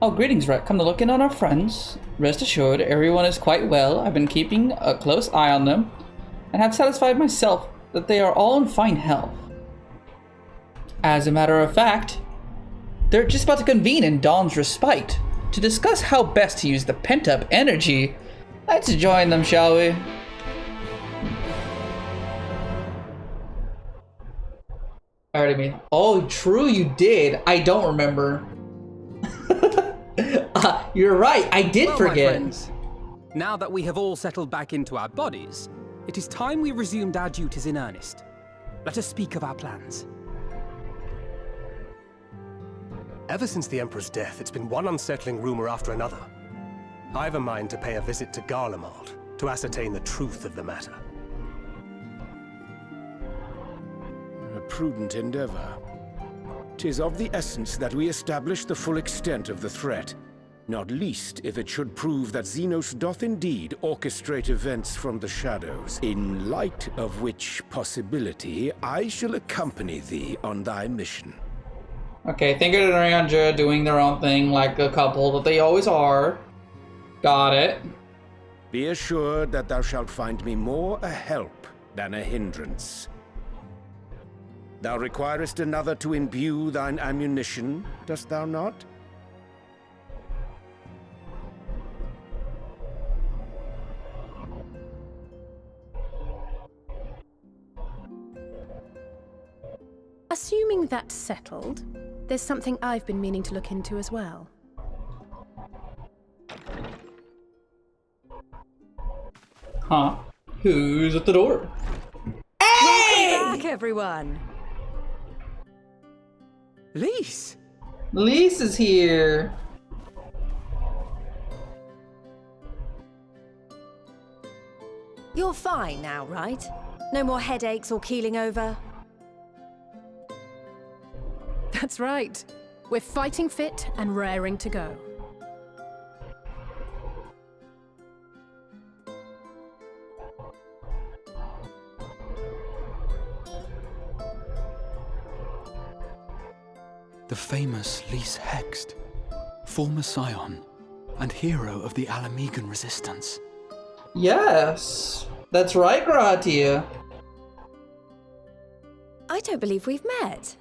Oh, greetings, Rhett. Come to look in on our friends. Rest assured, everyone is quite well. I've been keeping a close eye on them, and have satisfied myself that they are all in fine health. As a matter of fact, they're just about to convene in Dawn's Respite to discuss how best to use the pent-up energy. Let's join them, shall we? Alright, I mean, oh, true, you did. I don't remember. You're right, I did forget. My friends, now that we have all settled back into our bodies, it is time we resumed our duties in earnest. Let us speak of our plans. Ever since the Emperor's death, it's been one unsettling rumor after another. I've a mind to pay a visit to Garlemald to ascertain the truth of the matter. A prudent endeavor. 'Tis of the essence that we establish the full extent of the threat, not least if it should prove that Xenos doth indeed orchestrate events from the shadows, in light of which possibility I shall accompany thee on thy mission. Okay, Thinker and Ariandra doing their own thing like a couple that they always are. Got it. Be assured that thou shalt find me more a help than a hindrance. Thou requirest another to imbue thine ammunition, dost thou not? Assuming that's settled, there's something I've been meaning to look into as well. Huh? Who's at the door? Welcome back, everyone! Lise! Lise is here. You're fine now, right? No more headaches or keeling over? That's right. We're fighting fit and raring to go. The famous Lise Hext, former scion and hero of the Alamegan resistance. Yes, that's right, Gratia. I don't believe we've met.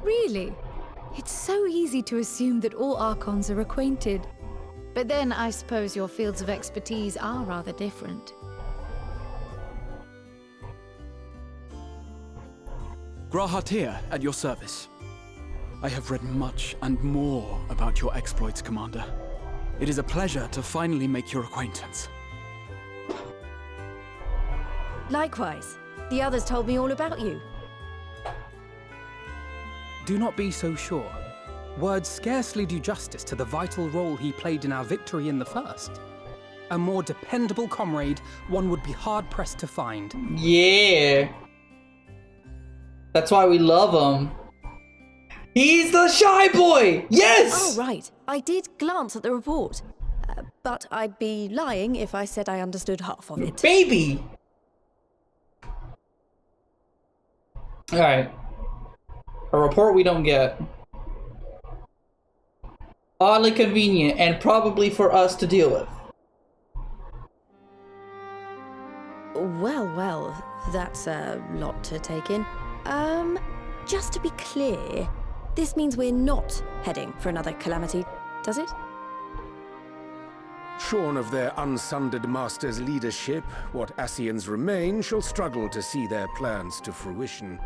Really? It's so easy to assume that all Archons are acquainted. But then I suppose your fields of expertise are rather different. Grahat here, at your service. I have read much and more about your exploits, Commander. It is a pleasure to finally make your acquaintance. Likewise. The others told me all about you. Do not be so sure. Words scarcely do justice to the vital role he played in our victory in the first. A more dependable comrade one would be hard-pressed to find. Yeah. That's why we love him. He's the shy boy! Yes! Oh, right. I did glance at the report. But I'd be lying if I said I understood half of it. Baby! Alright. A report we don't get. Oddly convenient and probably for us to deal with. Well, that's a lot to take in. Just to be clear, this means we're not heading for another calamity, does it? Shorn of their unsundered master's leadership, what Ascians remain shall struggle to see their plans to fruition.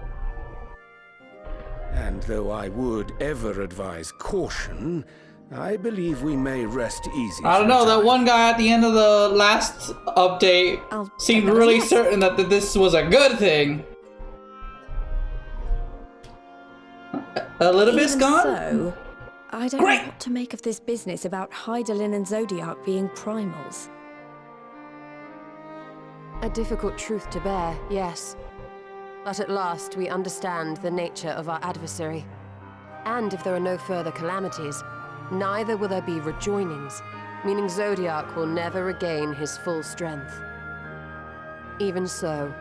And though I would ever advise caution, I believe we may rest easy. I don't know, that one guy at the end of the last update seemed really certain that this was a good thing. Elidibus gone? So, I don't know what to make of this business about Hydaelyn and Zodiac being primals. A difficult truth to bear, yes. But at last we understand the nature of our adversary. And if there are no further calamities, neither will there be rejoinings, meaning Zodiac will never regain his full strength. Even so,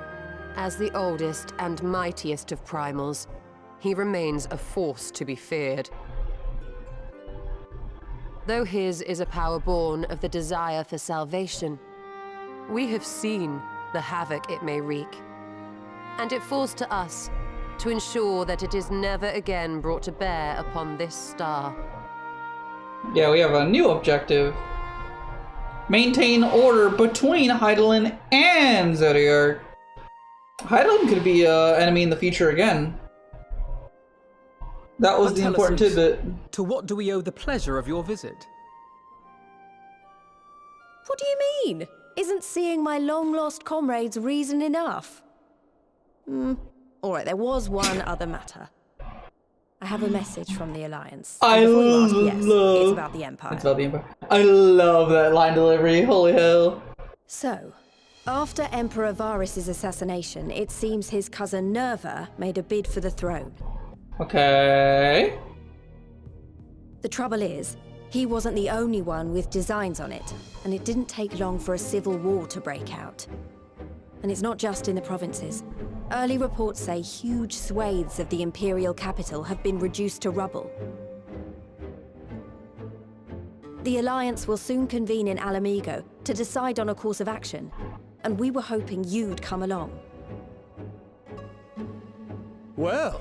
as the oldest and mightiest of primals, he remains a force to be feared. Though his is a power born of the desire for salvation, we have seen the havoc it may wreak. And it falls to us to ensure that it is never again brought to bear upon this star. Yeah, we have a new objective. Maintain order between Hydaelyn and Zodiark. Hydaelyn could be an enemy in the future again. That was But the tell us, important Zeus, tidbit. To what do we owe the pleasure of your visit? What do you mean? Isn't seeing my long-lost comrades reason enough? Alright, there was one other matter. I have a message from the Alliance. And before you ask, yes, it's about the Empire. It's about the Empire. I love that line delivery, holy hell. So, after Emperor Varys' assassination, it seems his cousin Nerva made a bid for the throne. Okay. The trouble is, he wasn't the only one with designs on it, and it didn't take long for a civil war to break out. And it's not just in the provinces. Early reports say huge swathes of the imperial capital have been reduced to rubble. The Alliance will soon convene in Alamigo to decide on a course of action, and we were hoping you'd come along. Well,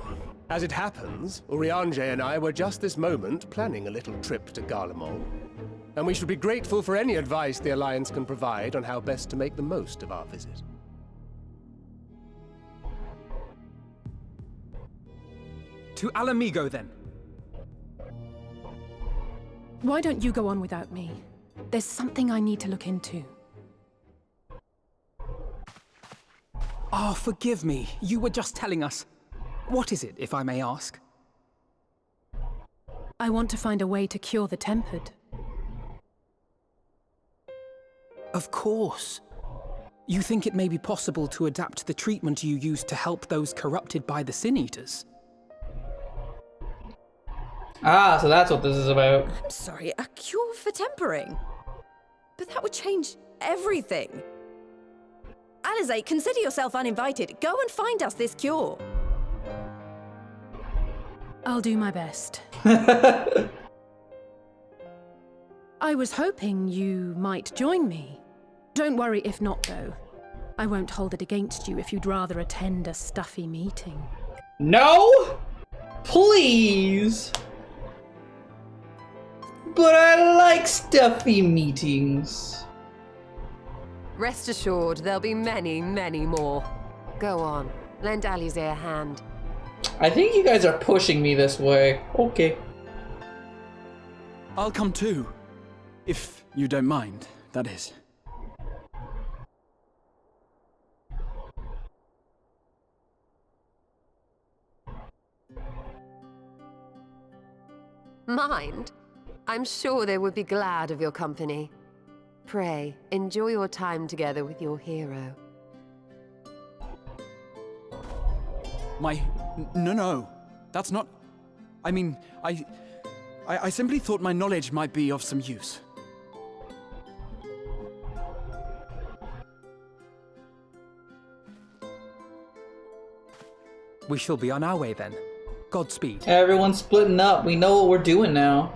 as it happens, Urianger and I were just this moment planning a little trip to Garlemald. And we should be grateful for any advice the Alliance can provide on how best to make the most of our visit. To Alamigo, then. Why don't you go on without me? There's something I need to look into. Oh, forgive me. You were just telling us. What is it, if I may ask? I want to find a way to cure the Tempered. Of course. You think it may be possible to adapt the treatment you use to help those corrupted by the Sin Eaters? Ah, so that's what this is about. I'm sorry, a cure for tempering? But that would change everything. Alizé, consider yourself uninvited. Go and find us this cure. I'll do my best. I was hoping you might join me. Don't worry if not, though. I won't hold it against you if you'd rather attend a stuffy meeting. No! Please! But I like stuffy meetings. Rest assured, there'll be many, many more. Go on, lend Alizé a hand. I think you guys are pushing me this way. Okay. I'll come too. If you don't mind, that is. Mind? I'm sure they would be glad of your company. Pray, enjoy your time together with your hero. No. That's not... I mean, I simply thought my knowledge might be of some use. We shall be on our way then. Godspeed. Everyone's splitting up. We know what we're doing now.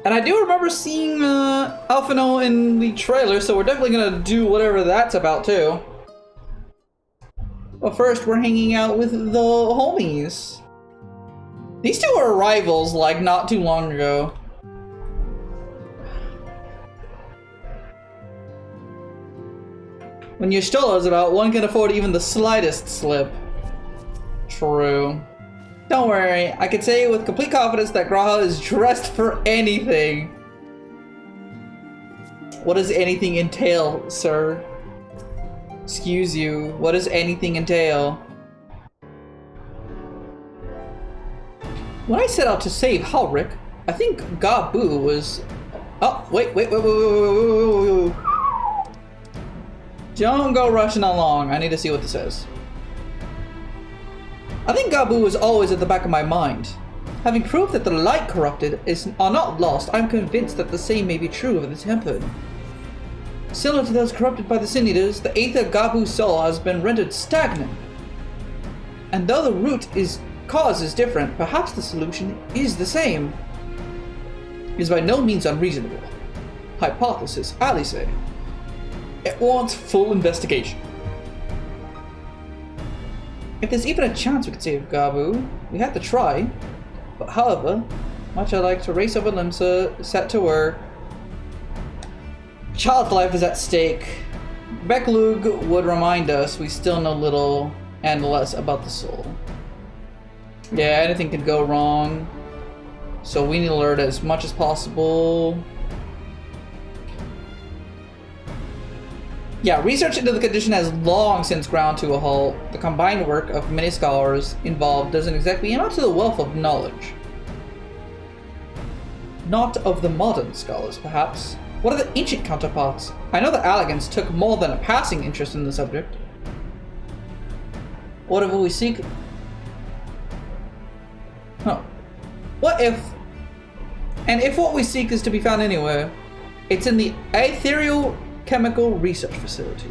And I do remember seeing Alphino in the trailer, so we're definitely gonna do whatever that's about too. But first, we're hanging out with the homies. These two are rivals, like, not too long ago. When Y'shtola's about, one can afford even the slightest slip. True. Don't worry, I can say with complete confidence that G'raha is dressed for anything. What does anything entail, sir? Excuse you, what does anything entail? When I set out to save Halric, I think Gabu was... Oh, wait. Don't go rushing along, I need to see what this says. I think Gabu was always at the back of my mind. Having proved that the light corrupted are not lost, I'm convinced that the same may be true of the Tempered. Similar to those corrupted by the Sin Eaters, the Aether Gabu soul has been rendered stagnant. And though the cause is different, perhaps the solution is the same. is by no means unreasonable. Hypothesis, Alice. It wants full investigation. If there's even a chance we could save Gabu, we have to try. But however, much I like to race over Limsa, set to work. Child's life is at stake. Beklug would remind us we still know little and less about the soul. Yeah, anything could go wrong. So we need to learn as much as possible. Yeah, research into the condition has long since ground to a halt. The combined work of many scholars involved doesn't exactly amount to the wealth of knowledge. Not of the modern scholars, perhaps. What are the ancient counterparts? I know the Allegans took more than a passing interest in the subject. Whatever we seek... Huh. What if... And if what we seek is to be found anywhere, it's in the ethereal chemical research facility,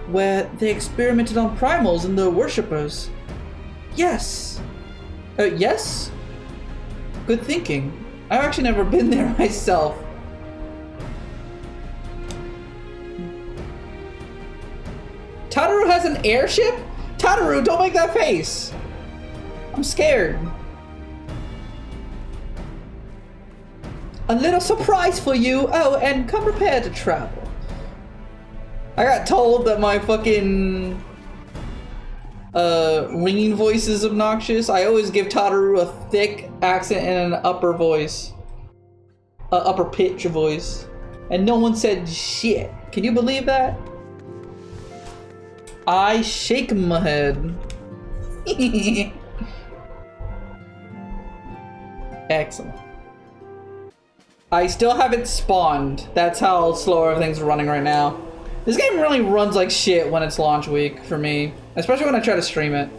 where they experimented on primals and their worshippers. Yes. Yes? Good thinking. I've actually never been there myself. Tataru has an airship? Tataru, don't make that face! I'm scared. A little surprise for you. Oh, and come prepared to travel. I got told that my fucking ringing voice is obnoxious. I always give Tataru a thick accent and an upper voice. Upper pitch voice. And no one said shit. Can you believe that? I shake my head. Excellent. I still haven't spawned. That's how slow everything's running right now. This game really runs like shit when it's launch week for me, especially when I try to stream it.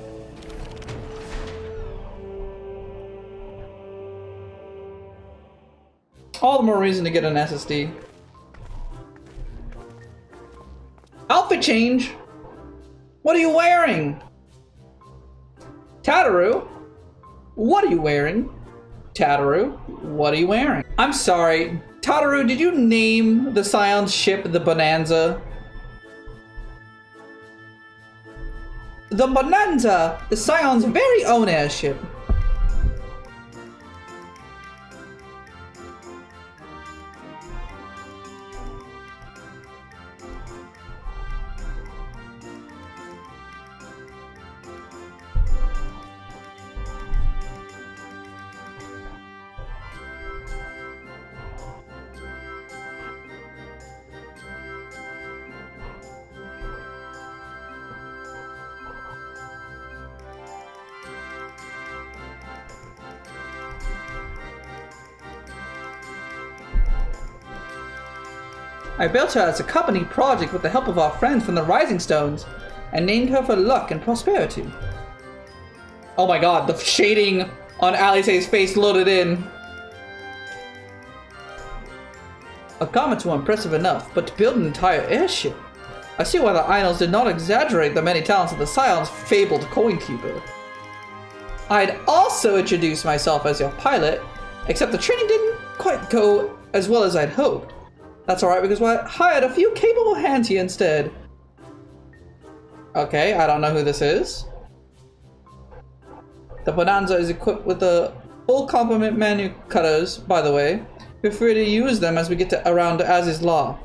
All the more reason to get an SSD. Outfit change? What are you wearing? Tataru? What are you wearing? Tataru, what are you wearing? I'm sorry, Tataru, did you name the Scion's ship the Bonanza? The Bonanza, the Scion's very own airship. I built her as a company project with the help of our friends from the Rising Stones, and named her for luck and prosperity. Oh my god, the shading on Alice's face loaded in. A garments were impressive enough, but to build an entire airship? I see why the Ainals did not exaggerate the many talents of the Scion's fabled coinkeeper. I'd also introduced myself as your pilot, except the training didn't quite go as well as I'd hoped. That's alright because I hired a few capable hands here instead. Okay, I don't know who this is. The Bonanza is equipped with the full complement menu cutters, by the way. Feel free to use them as we get around to Az's Law.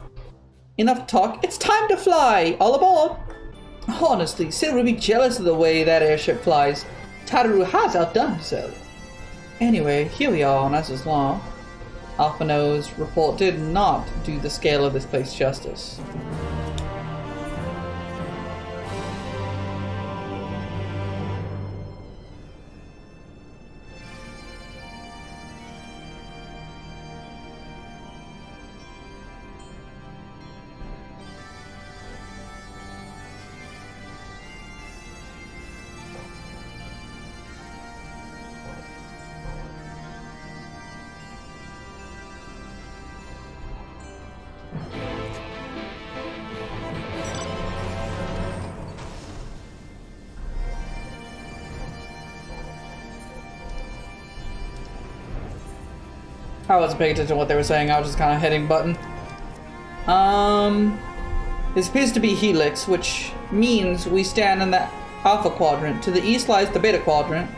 Enough talk, it's time to fly! All aboard! Honestly, Sid would be jealous of the way that airship flies. Tataru has outdone herself. Anyway, here we are on Az's Law. Alphano's report did not do the scale of this place justice. I wasn't paying attention to what they were saying. I was just kind of hitting button. This appears to be Helix, which means we stand in the Alpha Quadrant. To the east lies the Beta Quadrant.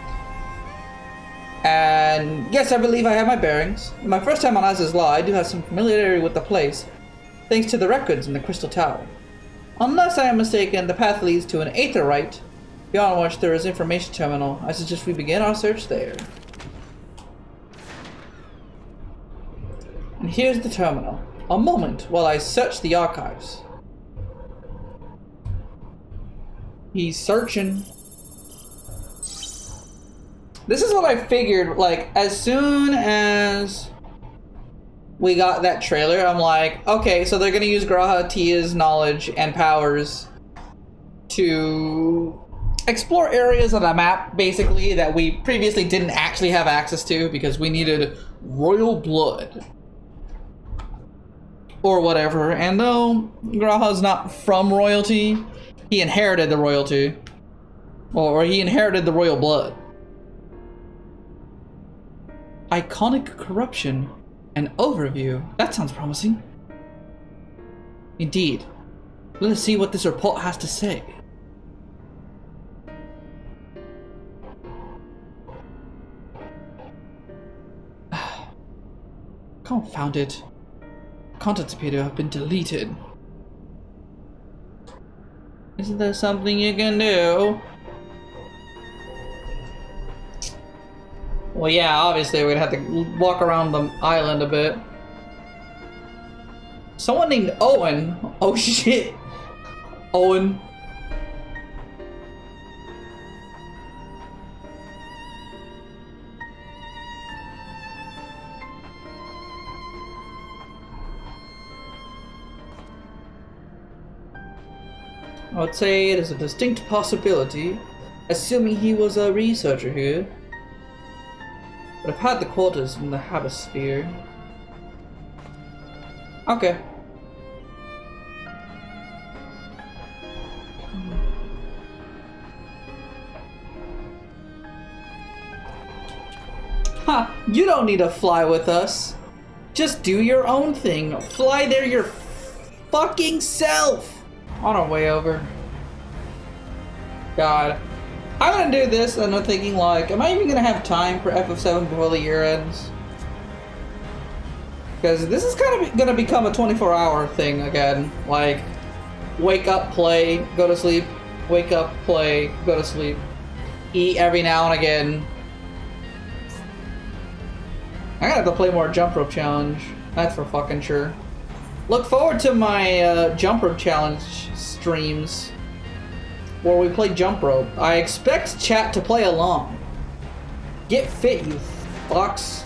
And yes, I believe I have my bearings. In my first time on Az's Law, I do have some familiarity with the place, thanks to the records in the Crystal Tower. Unless I am mistaken, the path leads to an Aetherite, beyond which there is information terminal. I suggest we begin our search there. And here's the terminal. A moment while I search the archives. He's searching. This is what I figured, like, as soon as we got that trailer, I'm like, okay, so they're gonna use G'raha Tia's knowledge and powers to explore areas of the map, basically, that we previously didn't actually have access to because we needed royal blood. Or whatever. And though G'raha's not from royalty, he inherited the royalty. Or he inherited the royal blood. Iconic corruption. An overview. That sounds promising. Indeed. Let us see what this report has to say. Confound it. Contents appear to have been deleted. Isn't there something you can do? Well, yeah, obviously we're gonna have to walk around the island a bit. Someone named Owen. Oh shit. Owen. I would say it is a distinct possibility, assuming he was a researcher here. But I've had the quarters from the Habisphere. Okay. Ha! You don't need to fly with us. Just do your own thing. Fly there your fucking self! On our way over. God. I'm gonna do this and I'm thinking like, am I even gonna have time for FF7 before the year ends? Because this is kind of gonna become a 24-hour thing again. Like, wake up, play, go to sleep, wake up, play, go to sleep. Eat every now and again. I'm gonna have to play more Jump Rope Challenge. That's for fucking sure. Look forward to my Jump Rope Challenge streams where we play Jump Rope. I expect chat to play along. Get fit, you fucks.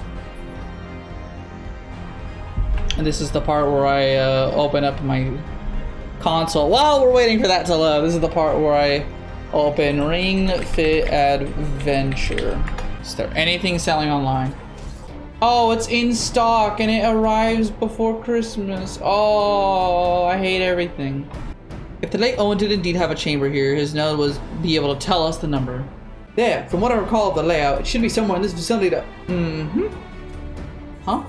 And this is the part where I open up my console. While we're waiting for that to load, this is the part where I open Ring Fit Adventure. Is there anything selling online? Oh, it's in stock and it arrives before Christmas. Oh, I hate everything. If the late Owen did indeed have a chamber here, his node was be able to tell us the number. There, from what I recall of the layout, it should be somewhere in this vicinity to... Huh?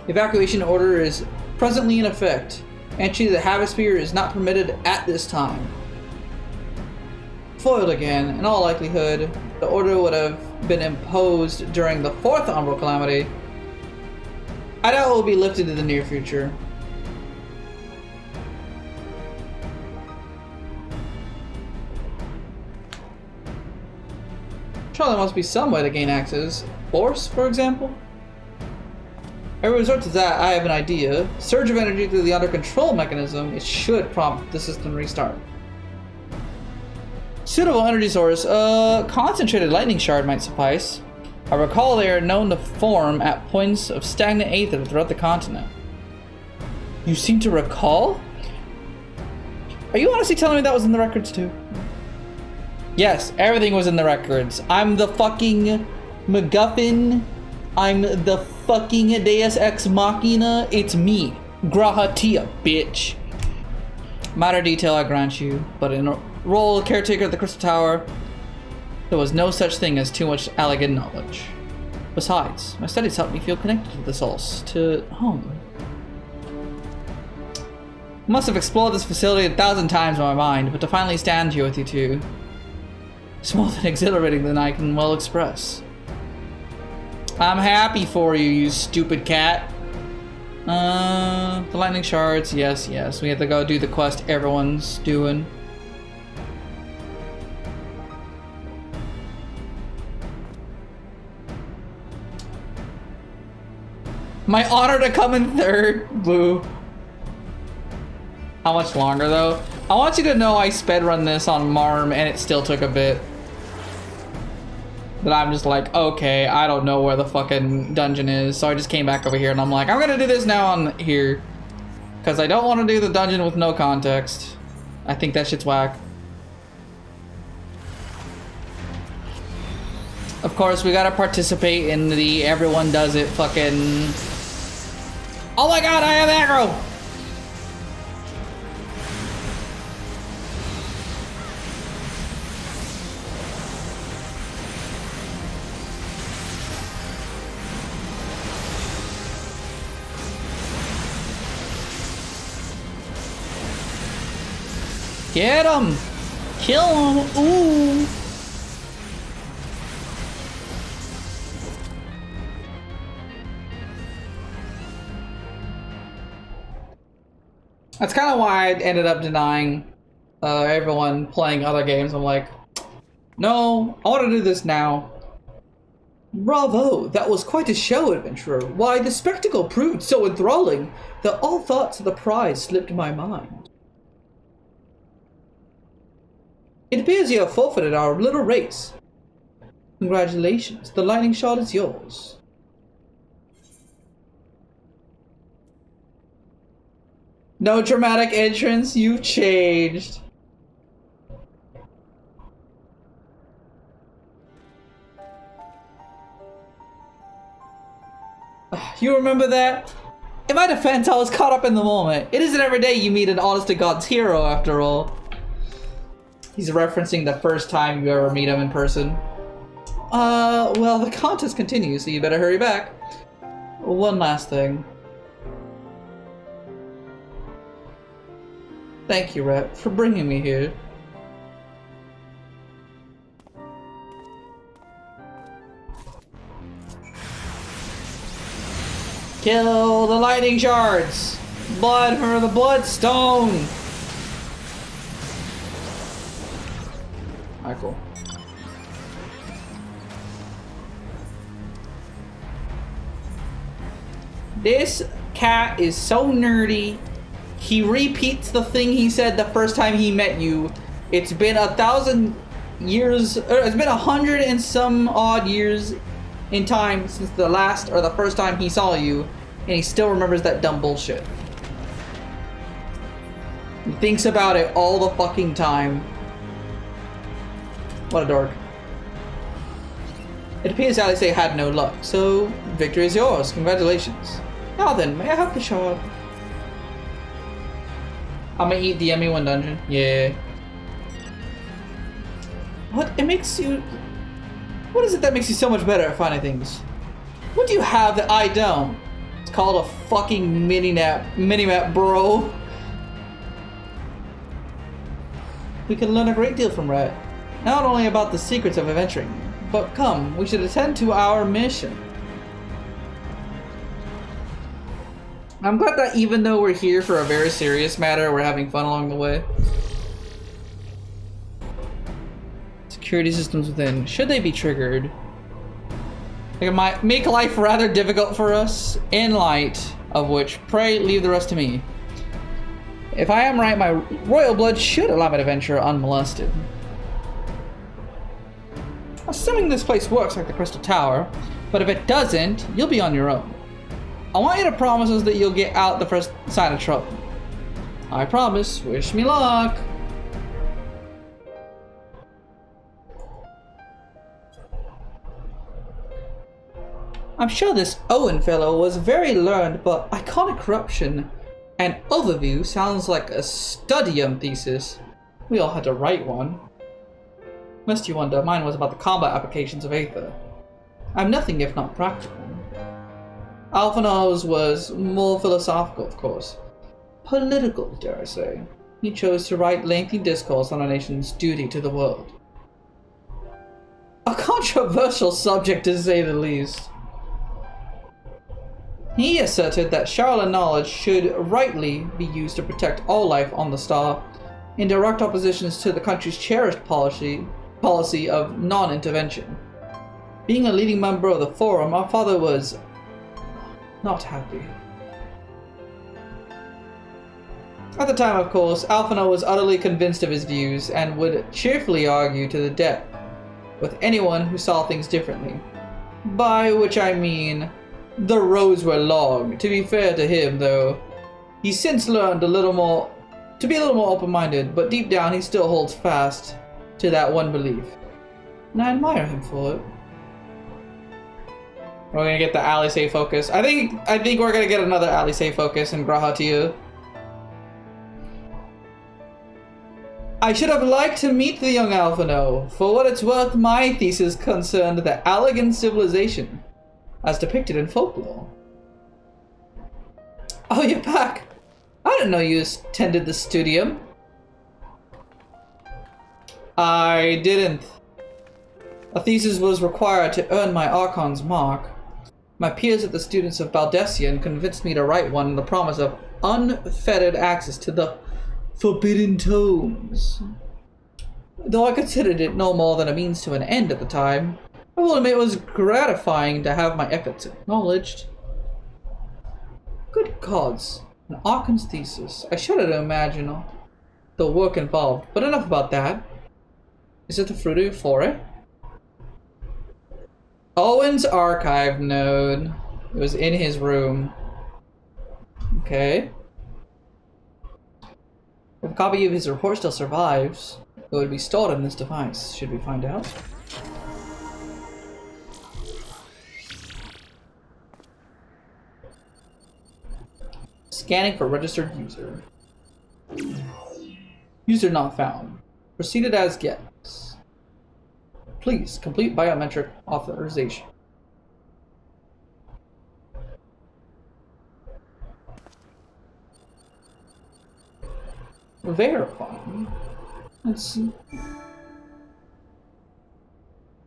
Evacuation order is presently in effect. Entry to the Habisphere is not permitted at this time. Foiled again, in all likelihood, the order would have been imposed during the 4th Umbral Calamity. I doubt it will be lifted in the near future. Surely there must be some way to gain access. Force, for example? If I resort to that, I have an idea. Surge of energy through the under control mechanism, it should prompt the system restart. Suitable energy source, concentrated lightning shard might suffice. I recall they are known to form at points of stagnant aether throughout the continent. You seem to recall? Are you honestly telling me that was in the records too? Yes, everything was in the records. I'm the fucking MacGuffin. I'm the fucking Deus Ex Machina. It's me, G'raha Tia, bitch. Minor detail I grant you, but in a role caretaker at the Crystal Tower, There was no such thing as too much elegant knowledge. Besides, my studies helped me feel connected to the source, to home. I must have explored this facility 1,000 times in my mind, but to finally stand here with you two, it's more than exhilarating than I can well express. I'm happy for you, you stupid cat. The lightning shards, yes. We have to go do the quest everyone's doing. My honor to come in third, boo. How much longer though? I want you to know I sped run this on Marm and it still took a bit. But I'm just like, okay, I don't know where the fucking dungeon is. So I just came back over here and I'm like, I'm gonna do this now on here. Cause I don't want to do the dungeon with no context. I think that shit's whack. Of course, we gotta participate in the everyone does it fucking... Oh my god, I have aggro! Get him! Kill him! Ooh! That's kind of why I ended up denying everyone playing other games. I'm like, no, I want to do this now. Bravo! That was quite a show, adventurer. Why, the spectacle proved so enthralling that all thoughts of the prize slipped my mind. It appears you have forfeited our little race. Congratulations, the lightning shot is yours. No dramatic entrance, you've changed. You remember that? In my defense, I was caught up in the moment. It isn't every day you meet an honest-to-God's hero, after all. He's referencing the first time you ever meet him in person. Well, the contest continues, so you better hurry back. One last thing. Thank you, Rhett, for bringing me here. Kill the lightning shards! Blood for the bloodstone! Alright, cool. This cat is so nerdy. He repeats the thing he said the first time he met you. It's been 1,000 years, or it's been 100 and some odd years in time since the last or the first time he saw you, and he still remembers that dumb bullshit. He thinks about it all the fucking time. What a dork. It appears Alice had no luck, so victory is yours. Congratulations. Now then, may I have the shard? I'm gonna eat the ME1 dungeon. Yeah. What? It makes you... What is it that makes you so much better at finding things? What do you have that I don't? It's called a fucking mini-map, bro. We can learn a great deal from Rat. Not only about the secrets of adventuring, but come, we should attend to our mission. I'm glad that even though we're here for a very serious matter, we're having fun along the way. Security systems within. Should they be triggered? It might make life rather difficult for us, in light of which, pray leave the rest to me. If I am right, my royal blood should allow me to venture unmolested. Assuming this place works like the Crystal Tower, but if it doesn't, you'll be on your own. I want you to promise us that you'll get out the first sign of trouble. I promise. Wish me luck. I'm sure this Owen fellow was very learned, but iconic corruption and overview sounds like a studium thesis. We all had to write one. Lest you wonder, mine was about the combat applications of Aether. I'm nothing if not practical. Alphinaud's was more philosophical, of course. Political, dare I say. He chose to write lengthy discourse on our nation's duty to the world. A controversial subject, to say the least. He asserted that Charlotte knowledge should rightly be used to protect all life on the star, in direct opposition to the country's cherished policy of non-intervention. Being a leading member of the Forum, our father was not happy. At the time, of course, Alphinaud was utterly convinced of his views and would cheerfully argue to the death with anyone who saw things differently. By which I mean, the roads were long. To be fair to him, though, he's since learned to be a little more open-minded, but deep down he still holds fast to that one belief. And I admire him for it. We're gonna get the Alisei focus. I think we're gonna get another Alisei focus in Grahatia. I should have liked to meet the young Alphinaud. For what it's worth, my thesis concerned the Allegan civilization, as depicted in folklore. Oh, you're back. I didn't know you attended the studium. I didn't. A thesis was required to earn my Archon's mark. My peers at the Students of Baldessian convinced me to write one on the promise of unfettered access to the Forbidden Tomes. Though I considered it no more than a means to an end at the time, I will admit it was gratifying to have my efforts acknowledged. Good gods, an Archon's thesis. I shudder to imagine the work involved, but enough about that. Is it the fruit of your foray? Owen's archive node. It was in his room. Okay. If a copy of his report still survives, it would be stored in this device, should we find out. Scanning for registered user. User not found. Proceeded as guess. Please complete biometric authorization. Verifying. Let's see.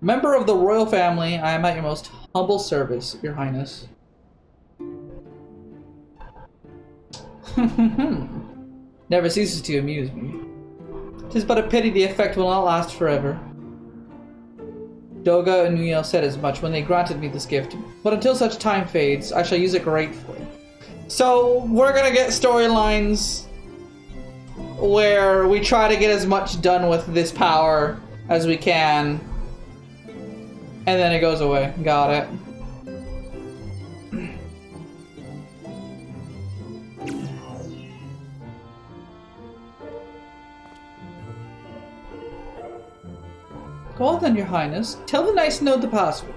Member of the royal family, I am at your most humble service, Your Highness. Never ceases to amuse me. 'Tis but a pity the effect will not last forever. Doga and Nuyel said as much when they granted me this gift, but until such time fades, I shall use it gratefully. So, we're gonna get storylines where we try to get as much done with this power as we can, and then it goes away. Got it. Well then, Your Highness, tell the nice node the password.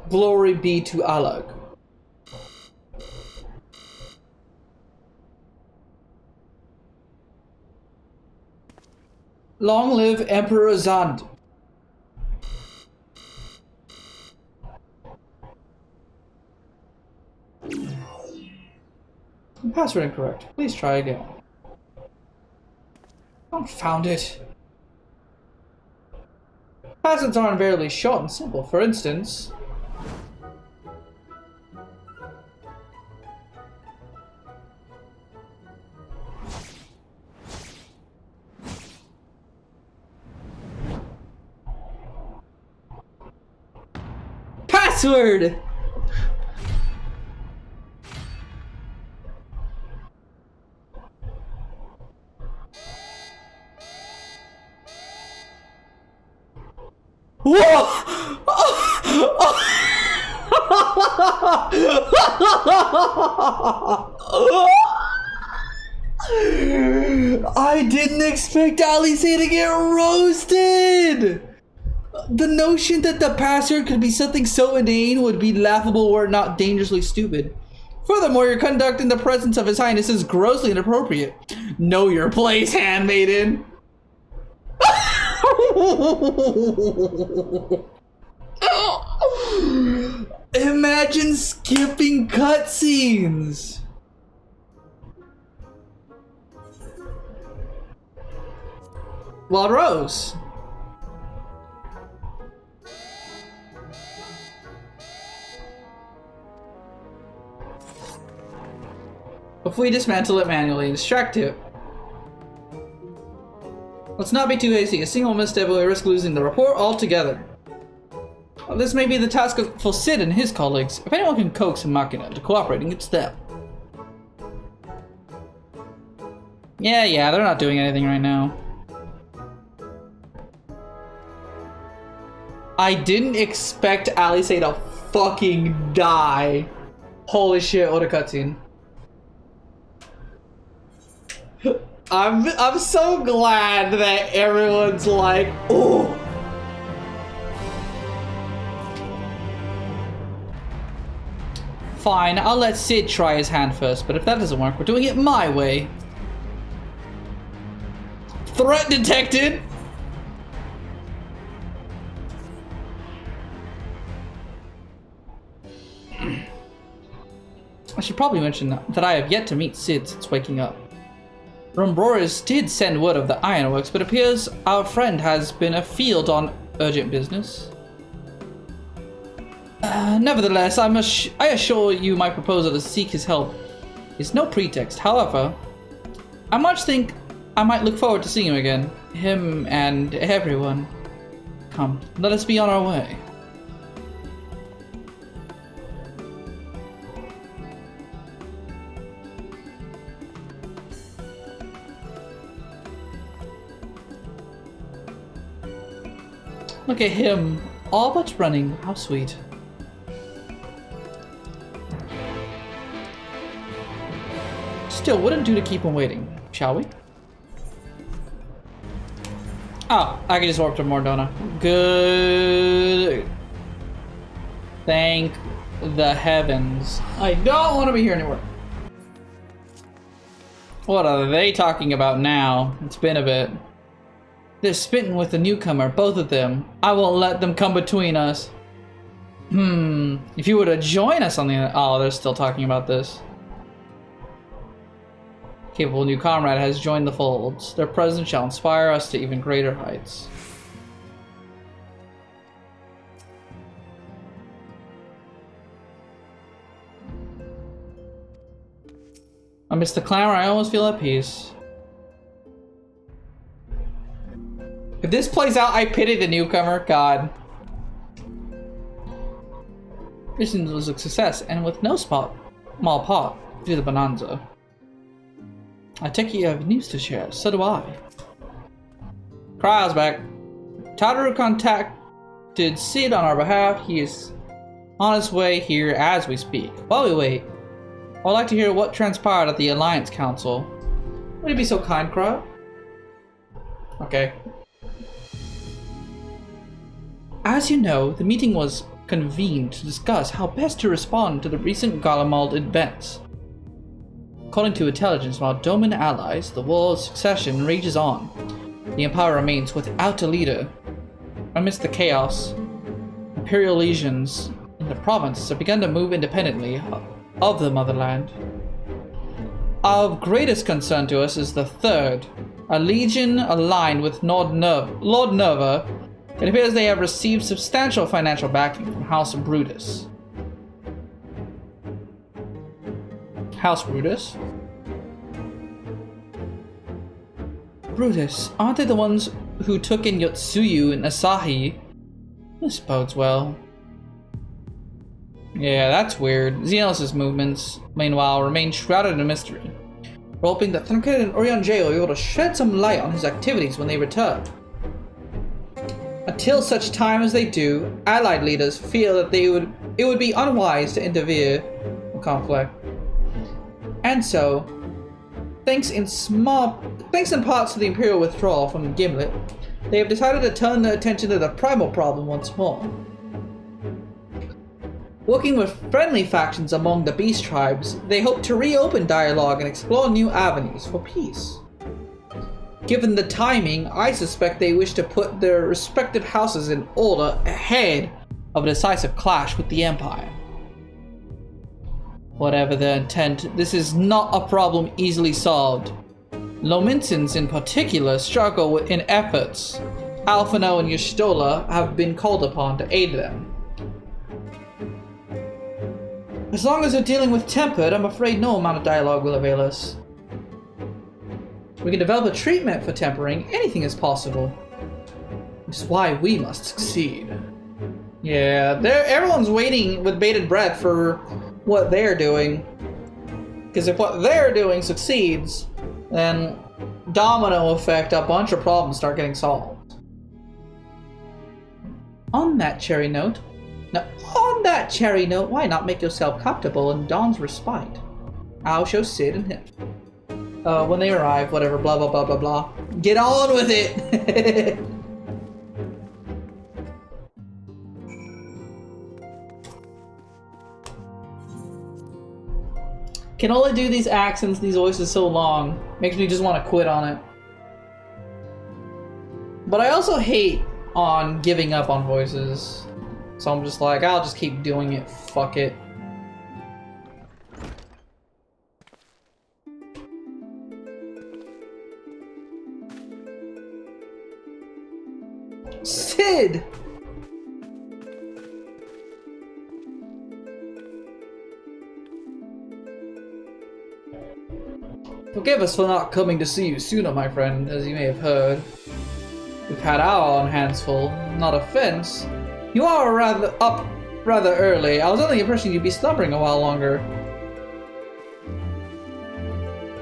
Glory be to Alag. Long live Emperor Zand. Password incorrect. Please try again. Confound it. Passwords are invariably short and simple. For instance, password! Whoa! I didn't expect Alisei to get roasted! The notion that the password could be something so inane would be laughable were it not dangerously stupid. Furthermore, your conduct in the presence of His Highness is grossly inappropriate. Know your place, handmaiden. Imagine skipping cutscenes. Well, Rose. If we dismantle it manually and distract it. Let's not be too hasty. A single misstep will risk losing the report altogether. Well, this may be the task for Sid and his colleagues. If anyone can coax a Machina into cooperating, it's them. Yeah, they're not doing anything right now. I didn't expect Alice to fucking die. Holy shit, what a cutscene. I'm so glad that everyone's like, oh. Fine, I'll let Sid try his hand first, but if that doesn't work, we're doing it my way. Threat detected! I should probably mention that I have yet to meet Sid since waking up. Rumbroris did send word of the ironworks, but it appears our friend has been afield on urgent business. Nevertheless, I assure you my proposal to seek his help is no pretext. However, I much think I might look forward to seeing him again. Him and everyone. Come, let us be on our way. Look at him, all but running. How sweet. Still, wouldn't do to keep him waiting, shall we? Oh, I can just warp to Mordona. Good. Thank the heavens. I don't want to be here anymore. What are they talking about now? It's been a bit. They're spitting with the newcomer, both of them. I won't let them come between us. If you were to join us on the... Oh, they're still talking about this. Capable new comrade has joined the folds. Their presence shall inspire us to even greater heights. Amidst the clamor, I almost feel at peace. If this plays out, I pity the newcomer. God. This was a success, and with no small part due to the bonanza. I take it you have news to share. So do I. Cryle's back. Tataru contacted Sid on our behalf. He is on his way here as we speak. While we wait, I'd like to hear what transpired at the Alliance Council. Would you be so kind, Cryle? Okay. As you know, the meeting was convened to discuss how best to respond to the recent Garlemald events. According to intelligence, while Doman allies, the war of succession rages on. The Empire remains without a leader. Amidst the chaos, Imperial legions in the province have begun to move independently of the motherland. Of greatest concern to us is the third, a legion aligned with Lord Nerva. It appears they have received substantial financial backing from House Brutus. House Brutus? Brutus, aren't they the ones who took in Yotsuyu and Asahi? This bodes well. Yeah, that's weird. Xenos' movements, meanwhile, remain shrouded in mystery. We're hoping that Tancred and Urianger will be able to shed some light on his activities when they return. Until such time as they do, Allied leaders feel that it would be unwise to interfere in conflict. And so, thanks in part to the Imperial withdrawal from Gimlet, they have decided to turn their attention to the primal problem once more. Working with friendly factions among the beast tribes, they hope to reopen dialogue and explore new avenues for peace. Given the timing, I suspect they wish to put their respective houses in order ahead of a decisive clash with the Empire. Whatever their intent, this is not a problem easily solved. Lominsans in particular struggle in efforts. Alphino and Y'shtola have been called upon to aid them. As long as they're dealing with Tempered, I'm afraid no amount of dialogue will avail us. We can develop a treatment for tempering, anything is possible. Which is why we must succeed. Yeah, everyone's waiting with bated breath for what they're doing. Because if what they're doing succeeds, then domino effect, a bunch of problems start getting solved. On that cherry note, why not make yourself comfortable in Dawn's respite? I'll show Sid and him. When they arrive, whatever, blah blah blah blah blah. Get on with it! Can only do these accents, these voices so long. Makes me just want to quit on it. But I also hate on giving up on voices. So I'm just like, I'll just keep doing it. Fuck it. Sid! Forgive us for not coming to see you sooner, my friend, as you may have heard. We've had our own hands full. Not offense. You are rather early. I was under the impression you'd be slumbering a while longer.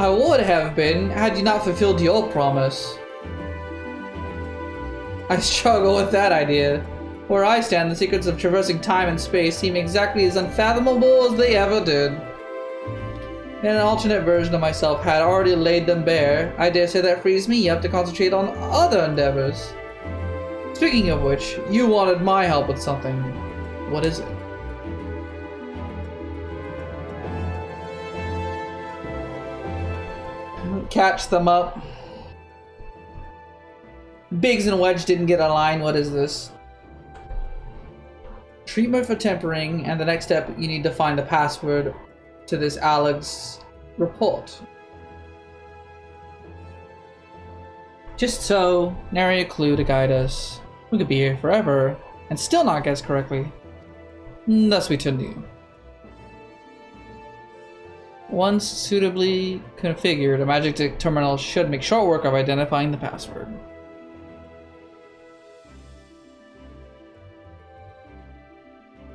I would have been, had you not fulfilled your promise. I struggle with that idea. Where I stand, the secrets of traversing time and space seem exactly as unfathomable as they ever did. And an alternate version of myself had already laid them bare. I dare say that frees me up to concentrate on other endeavors. Speaking of which, you wanted my help with something. What is it? Catch them up. Biggs and Wedge didn't get a line. What is this? Treatment for tempering, and the next step, you need to find the password to this Alex report. Just so, nary a clue to guide us. We could be here forever and still not guess correctly. Thus we turn to you. Once suitably configured, a magic terminal should make short work of identifying the password.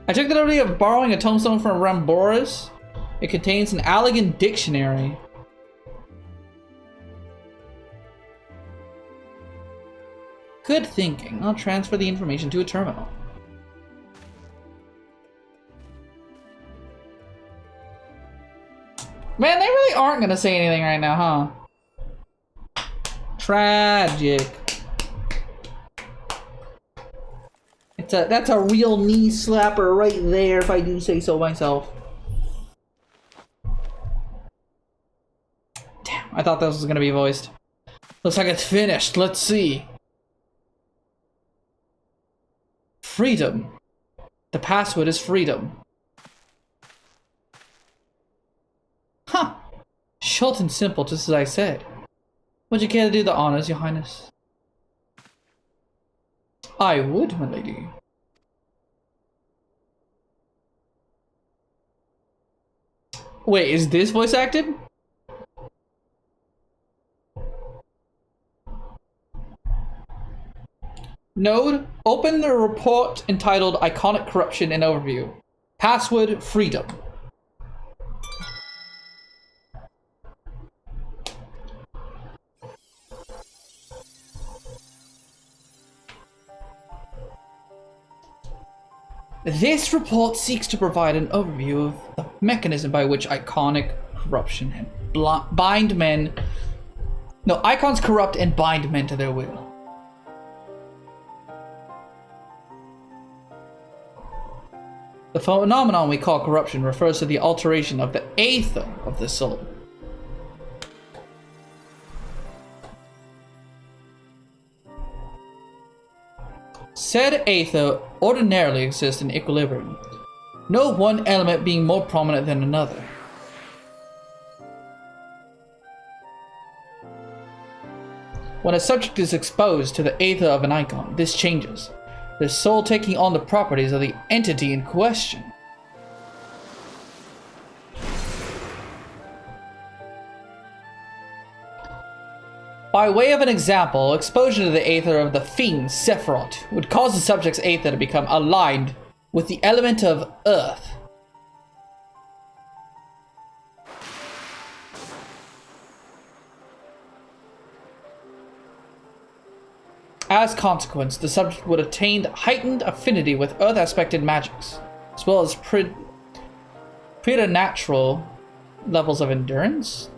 I took the liberty of borrowing a tombstone from Ramboris. It contains an Allegan dictionary. Good thinking. I'll transfer the information to a terminal. Man, they really aren't gonna say anything right now, huh? Tragic. That's a real knee slapper right there, if I do say so myself. Damn, I thought this was gonna be voiced. Looks like it's finished. Let's see. Freedom. The password is freedom. Huh. Short and simple, just as I said. Would you care to do the honors, Your Highness? I would, my lady. Wait, is this voice acted? Node, open the report entitled Iconic Corruption and Overview. Password, freedom. This report seeks to provide an overview of the mechanism by which iconic corruption and icons corrupt and bind men to their will. The phenomenon we call corruption refers to the alteration of the aether of the soul. Said aether ordinarily exists in equilibrium, no one element being more prominent than another. When a subject is exposed to the aether of an icon, this changes, the soul taking on the properties of the entity in question. By way of an example, exposure to the aether of the fiend Sephiroth would cause the subject's aether to become aligned with the element of earth. As consequence, the subject would attain heightened affinity with earth-aspected magics, as well as preternatural levels of endurance.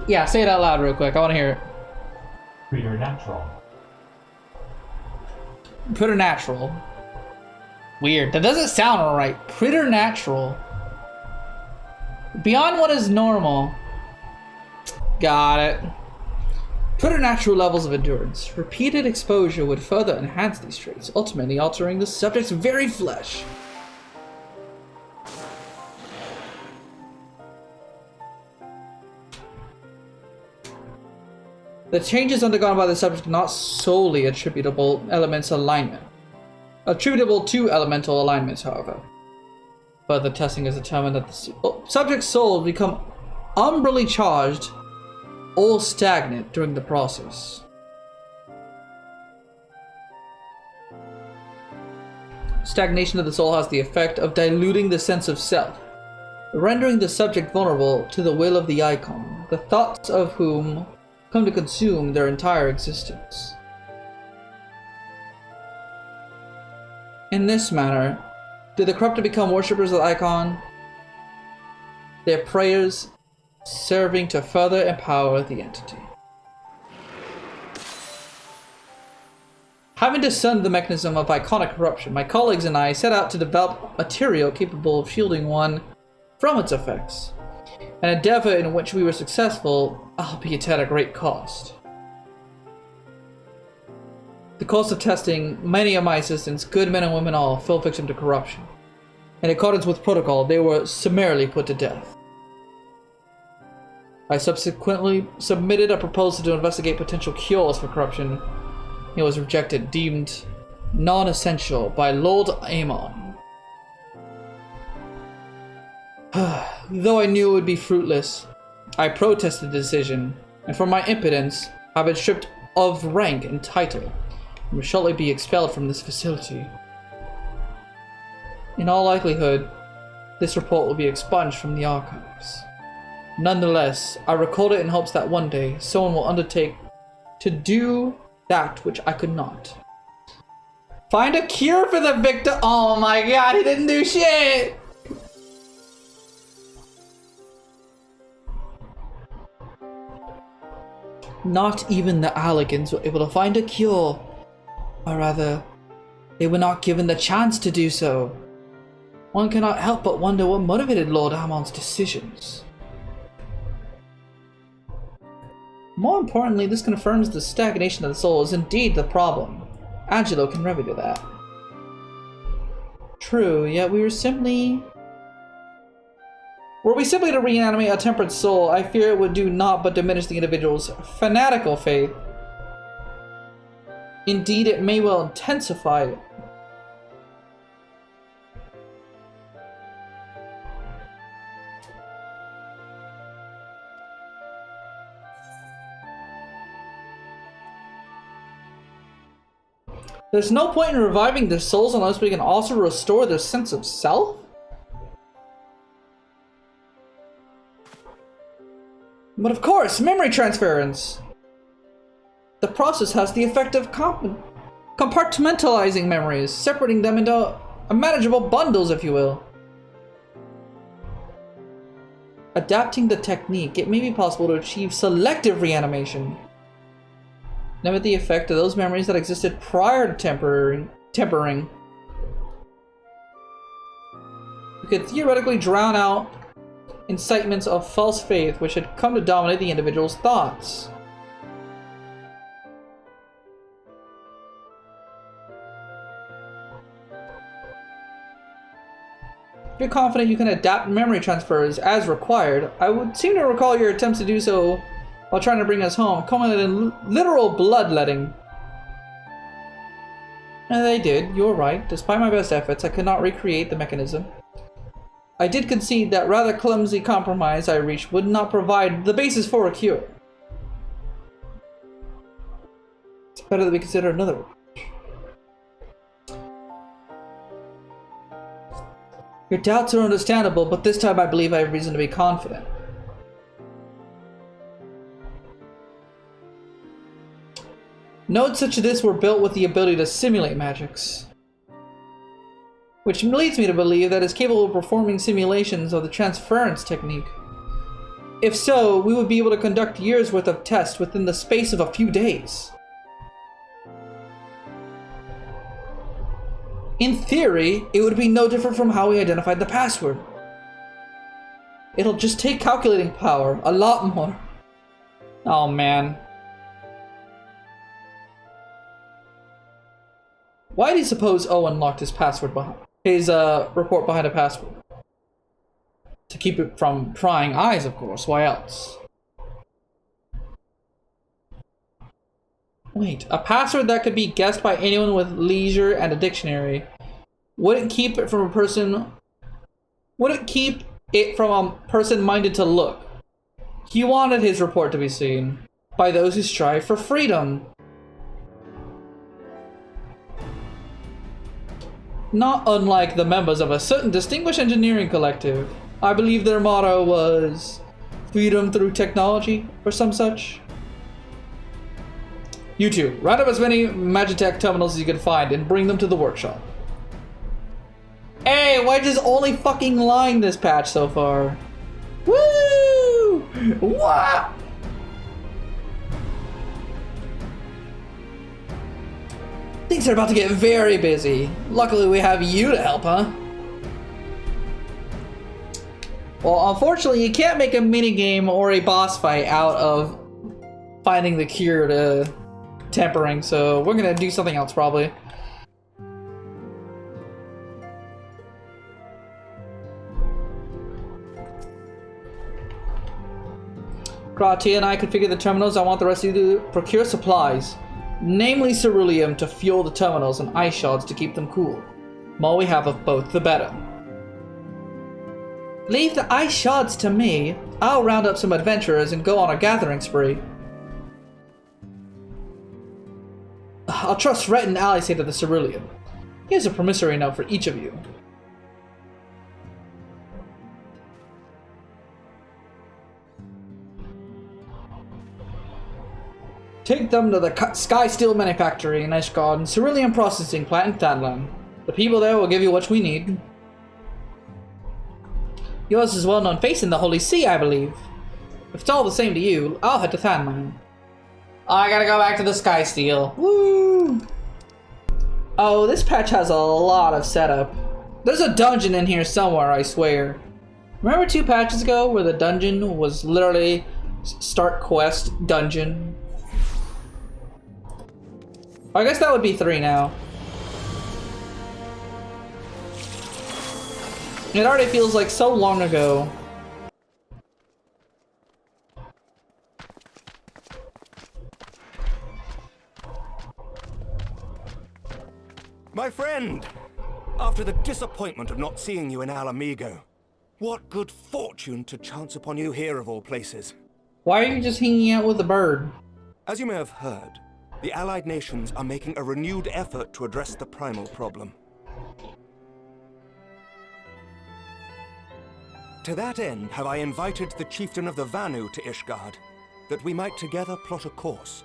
Yeah, say it out loud real quick, I want to hear it. Preternatural. Preternatural. Weird. That doesn't sound alright. Preternatural. Beyond what is normal. Got it. Preternatural levels of endurance. Repeated exposure would further enhance these traits, ultimately altering the subject's very flesh. The changes undergone by the subject are not solely attributable to elemental alignments, however. Further testing has determined that the subject's soul become umbrally charged or stagnant during the process. Stagnation of the soul has the effect of diluting the sense of self, rendering the subject vulnerable to the will of the icon, the thoughts of whom come to consume their entire existence. In this manner, do the corrupted become worshippers of the icon, their prayers serving to further empower the entity. Having discerned the mechanism of iconic corruption, my colleagues and I set out to develop material capable of shielding one from its effects, an endeavor in which we were successful, albeit at a great cost. The course of testing, many of my assistants, good men and women all, fell victim to corruption. In accordance with protocol, they were summarily put to death. I subsequently submitted a proposal to investigate potential cures for corruption. It was rejected, deemed non-essential by Lord Amon. Though I knew it would be fruitless, I protested the decision, and for my impotence, I've been stripped of rank and title, and will shortly be expelled from this facility. In all likelihood, this report will be expunged from the archives. Nonetheless, I record it in hopes that one day, someone will undertake to do that which I could not. Find a cure for the victim. Oh my god, he didn't do shit! Not even the Alligans were able to find a cure. Or rather, they were not given the chance to do so. One cannot help but wonder what motivated Lord Amon's decisions. More importantly, this confirms the stagnation of the soul is indeed the problem. Angelo can remedy that. True, yet were we simply to reanimate a tempered soul, I fear it would do naught but diminish the individual's fanatical faith. Indeed, it may well intensify it. There's no point in reviving their souls unless we can also restore their sense of self? But of course, memory transference! The process has the effect of compartmentalizing memories, separating them into manageable bundles, if you will. Adapting the technique, it may be possible to achieve selective reanimation. Limit the effect of those memories that existed prior to tempering. we could theoretically drown out incitements of false faith which had come to dominate the individual's thoughts. If you're confident you can adapt memory transfers as required, I would seem to recall your attempts to do so while trying to bring us home, culminated in literal bloodletting. And they did, you're right. Despite my best efforts, I could not recreate the mechanism. I did concede that rather clumsy compromise I reached would not provide the basis for a cure. It's better that we consider another. Your doubts are understandable, but this time I believe I have reason to be confident. Nodes such as this were built with the ability to simulate magics, which leads me to believe that it's capable of performing simulations of the transference technique. If so, we would be able to conduct years' worth of tests within the space of a few days. In theory, it would be no different from how we identified the password. It'll just take calculating power, a lot more. Oh man. Why do you suppose Owen locked his password behind his report behind a password? To keep it from prying eyes, of course. Why else? Wait, a password that could be guessed by anyone with leisure and a dictionary wouldn't keep it from a person. Wouldn't keep it from a person minded to look. He wanted his report to be seen by those who strive for freedom. Not unlike the members of a certain distinguished engineering collective. I believe their motto was freedom through technology or some such. You two, round up as many Magitech terminals as you can find and bring them to the workshop. Hey, Wedge's only fucking line this patch so far. Woo! What? Things are about to get very busy. Luckily, we have you to help, huh? Well, unfortunately, you can't make a minigame or a boss fight out of finding the cure to tempering, so we're gonna do something else, probably. Kratia and I configure the terminals. I want the rest of you to procure supplies. Namely ceruleum to fuel the terminals and ice shards to keep them cool. The more we have of both, the better. Leave the ice shards to me. I'll round up some adventurers and go on a gathering spree. I'll trust Rhett and Alice to the ceruleum. Here's a promissory note for each of you. Take them to the Sky Steel Manufactory in Ishgard and Cerulean Processing Plant in Thadland. The people there will give you what we need. Yours is a well-known face in the Holy See, I believe. If it's all the same to you, I'll head to Thadland. I gotta go back to the Sky Steel. Woo! Oh, this patch has a lot of setup. There's a dungeon in here somewhere, I swear. Remember 2 patches ago where the dungeon was literally start quest dungeon? I guess that would be 3 now. It already feels like so long ago. My friend! After the disappointment of not seeing you in Alamigo, what good fortune to chance upon you here of all places. Why are you just hanging out with the bird? As you may have heard, the Allied nations are making a renewed effort to address the primal problem. To that end, have I invited the chieftain of the Vanu to Ishgard, that we might together plot a course.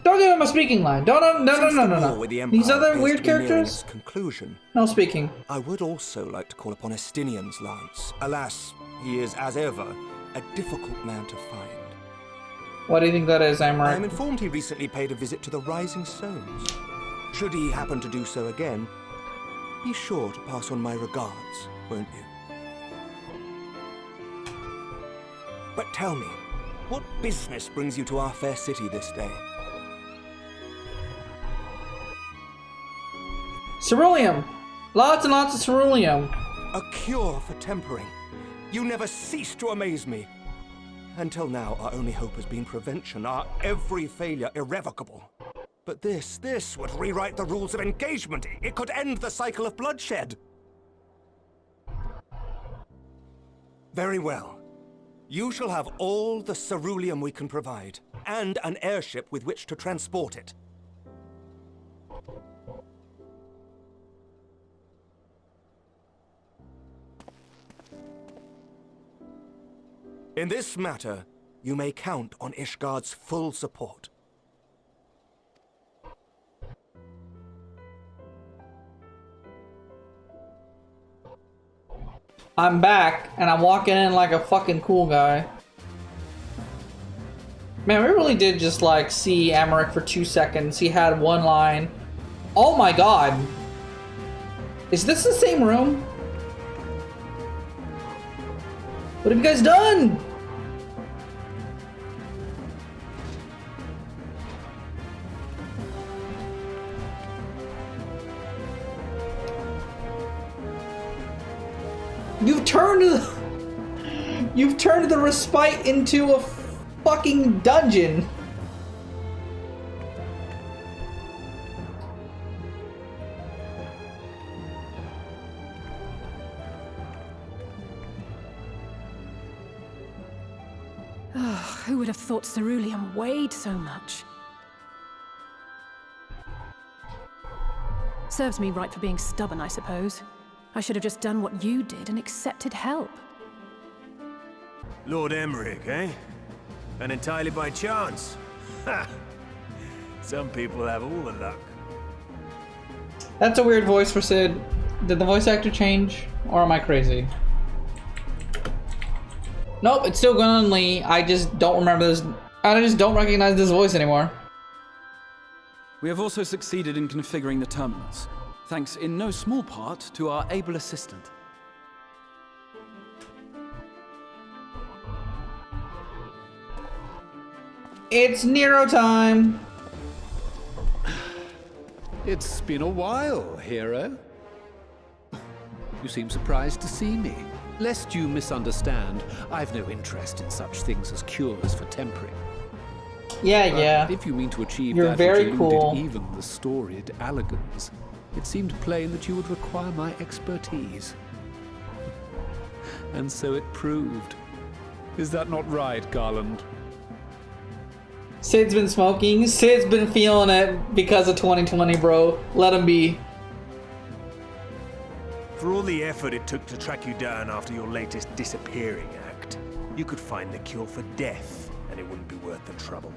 Don't give him a speaking line. No. These other weird characters? Conclusion, No speaking. I would also like to call upon Estinian's lance. Alas, he is, as ever, a difficult man to find. What do you think that is, Amber? I am informed he recently paid a visit to the Rising Stones. Should he happen to do so again, Be sure to pass on my regards, won't you? But tell me, what business brings you to our fair city this day? Ceruleum! Lots and lots of ceruleum. A cure for tempering. You never cease to amaze me. Until now, our only hope has been prevention, our every failure irrevocable. But this would rewrite the rules of engagement. It could end the cycle of bloodshed. Very well. You shall have all the ceruleum we can provide, and an airship with which to transport it. In this matter, you may count on Ishgard's full support. I'm back, and I'm walking in like a fucking cool guy. Man, we really did just like see Amaric for 2 seconds. He had one line. Oh my god. Is this the same room? What have you guys done? You've turned the respite into a fucking dungeon. Who would have thought ceruleum weighed so much? Serves me right for being stubborn, I suppose. I should have just done what you did and accepted help. Lord Emmerich, eh? And entirely by chance? Ha! Some people have all the luck. That's a weird voice for Sid. Did the voice actor change? Or am I crazy? Nope, it's still Gwendolyn Lee. I just don't remember this. I just don't recognize this voice anymore. We have also succeeded in configuring the terminals, thanks in no small part to our able assistant. It's Nero time! It's been a while, hero. You seem surprised to see me. Lest you misunderstand, I've no interest in such things as cures for tempering. Yeah. If you mean to achieve You're that very which cool. eluded even the storied Allagans, it seemed plain that you would require my expertise. And so it proved. Is that not right, Garland? Sid's been smoking. Sid's been feeling it because of 2020, bro. Let him be. For all the effort it took to track you down after your latest disappearing act, you could find the cure for death, and it wouldn't be worth the trouble.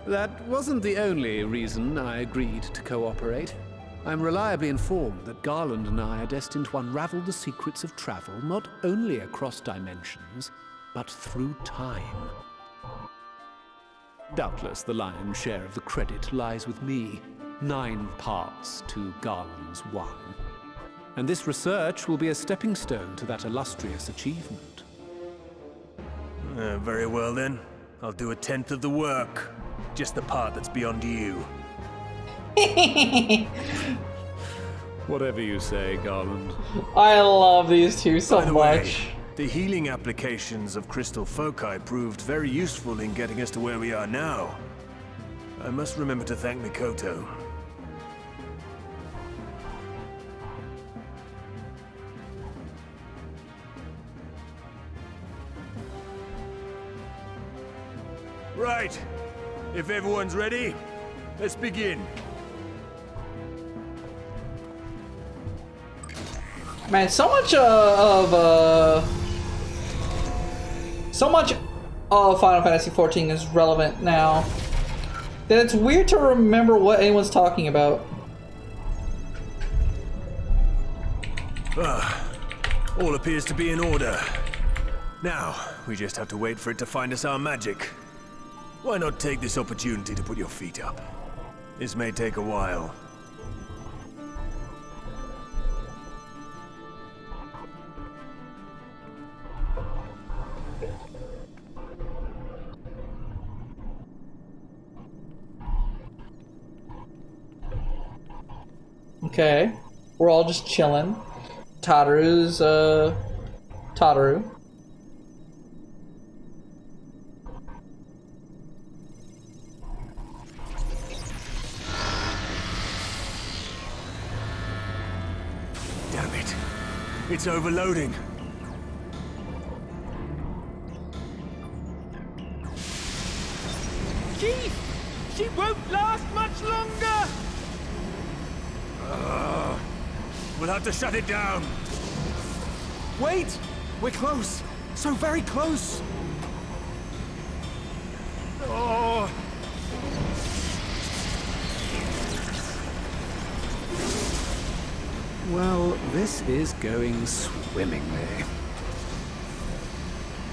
That wasn't the only reason I agreed to cooperate. I'm reliably informed that Garland and I are destined to unravel the secrets of travel, not only across dimensions, but through time. Doubtless the lion's share of the credit lies with me, 9 parts to Garland's 1. And this research will be a stepping stone to that illustrious achievement. Very well then. I'll do 1/10 of the work. Just the part that's beyond you. Whatever you say, Garland. I love these two so By the much. way, the healing applications of crystal foci proved very useful in getting us to where we are now. I must remember to thank Mikoto. Right. If everyone's ready, let's begin. Man, so much of Final Fantasy XIV is relevant now that it's weird to remember what anyone's talking about. All appears to be in order. Now, we just have to wait for it to find us our magic. Why not take this opportunity to put your feet up? This may take a while. Okay. We're all just chilling. Tataru's, Tataru. Damn it. It's overloading. Chief! She won't last much longer! We'll have to shut it down. Wait! We're close. So very close. Oh. Well, this is going swimmingly.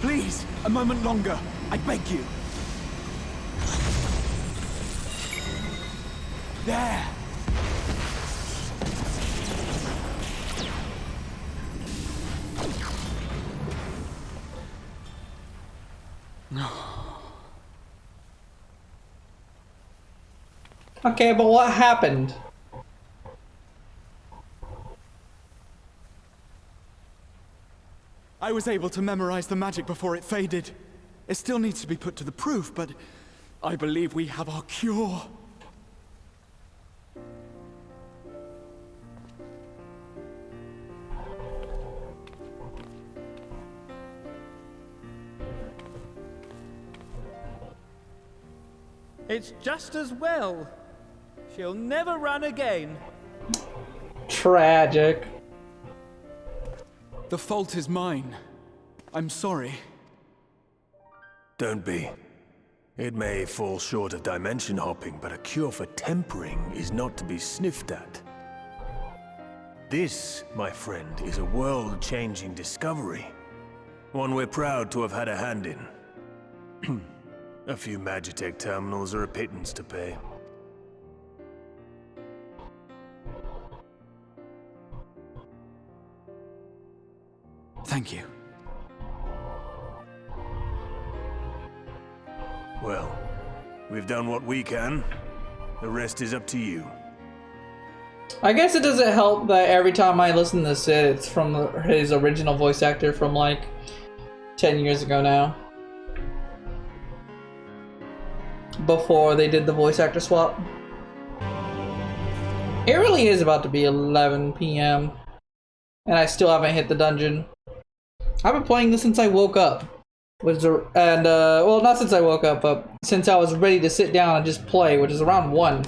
Please, a moment longer. I beg you. There. Okay, but what happened? I was able to memorize the magic before it faded. It still needs to be put to the proof, but I believe we have our cure. It's just as well. She'll never run again. Tragic. The fault is mine. I'm sorry. Don't be. It may fall short of dimension hopping, but a cure for tempering is not to be sniffed at. This, my friend, is a world-changing discovery. One we're proud to have had a hand in. A few Magitech terminals are a pittance to pay. Thank you. Well, we've done what we can. The rest is up to you. I guess it doesn't help that every time I listen to Sid, it's from his original voice actor from like 10 years ago now. Before they did the voice actor swap. It really is about to be 11 p.m. and I still haven't hit the dungeon. I've been playing this since I woke up. Well, not since I woke up, but since I was ready to sit down and just play, which is around 1.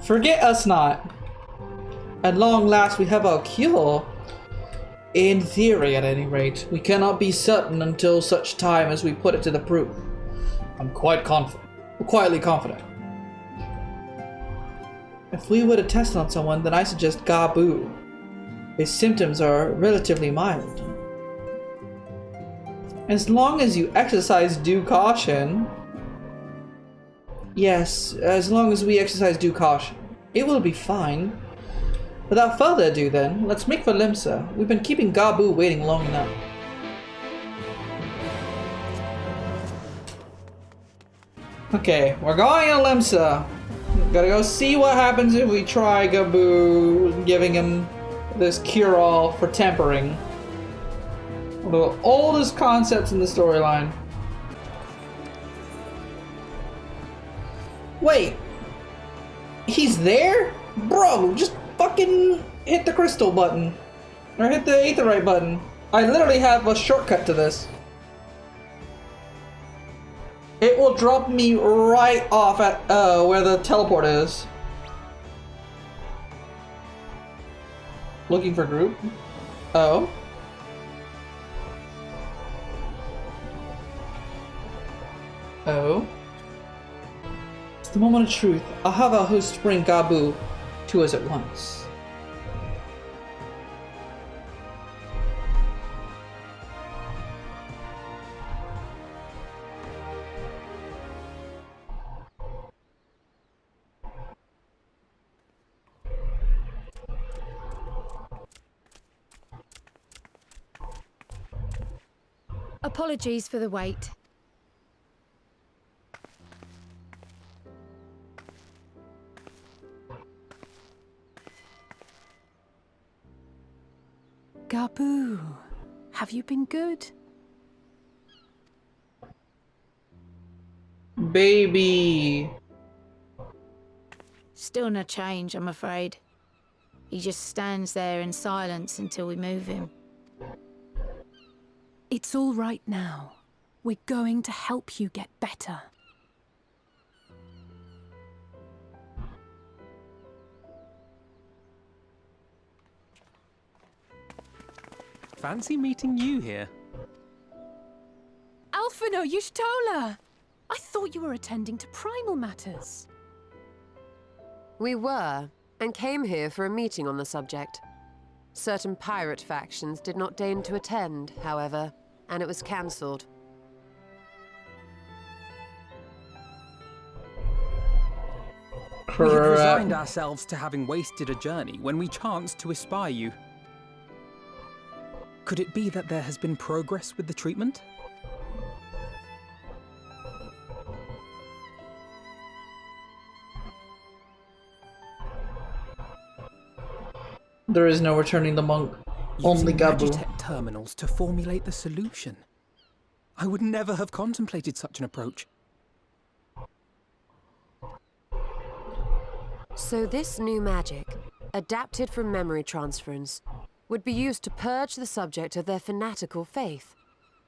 Forget us not. At long last we have our cure. In theory, at any rate. We cannot be certain until such time as we put it to the proof. I'm quietly confident. If we were to test on someone, then I suggest Gabu. His symptoms are relatively mild. As long as you exercise due caution... Yes, as long as we exercise due caution, it will be fine. Without further ado then, let's make for Limsa. We've been keeping Gabu waiting long enough. Okay, we're going to Limsa. Gotta go see what happens if we try Gabu, giving him this cure-all for tempering. One of the oldest concepts in the storyline. Wait, he's there? Bro, just fucking hit the crystal button. Or hit the aetheryte button. I literally have a shortcut to this. It will drop me right off at where the teleport is. Looking for group? Oh. Oh. It's the moment of truth. I'll have our host bring Gabu to us at once. Apologies for the wait. Gabu, have you been good? Baby. Still no change, I'm afraid. He just stands there in silence until we move him. It's all right now. We're going to help you get better. Fancy meeting you here. Alphino Yushtola! I thought you were attending to primal matters. We were, and came here for a meeting on the subject. Certain pirate factions did not deign to attend, however, and it was cancelled. We had resigned ourselves to having wasted a journey when we chanced to espy you. Could it be that there has been progress with the treatment? There is no returning the monk. Only Using Gabu. Magitech terminals to formulate the solution. I would never have contemplated such an approach. So this new magic, adapted from memory transference, would be used to purge the subject of their fanatical faith,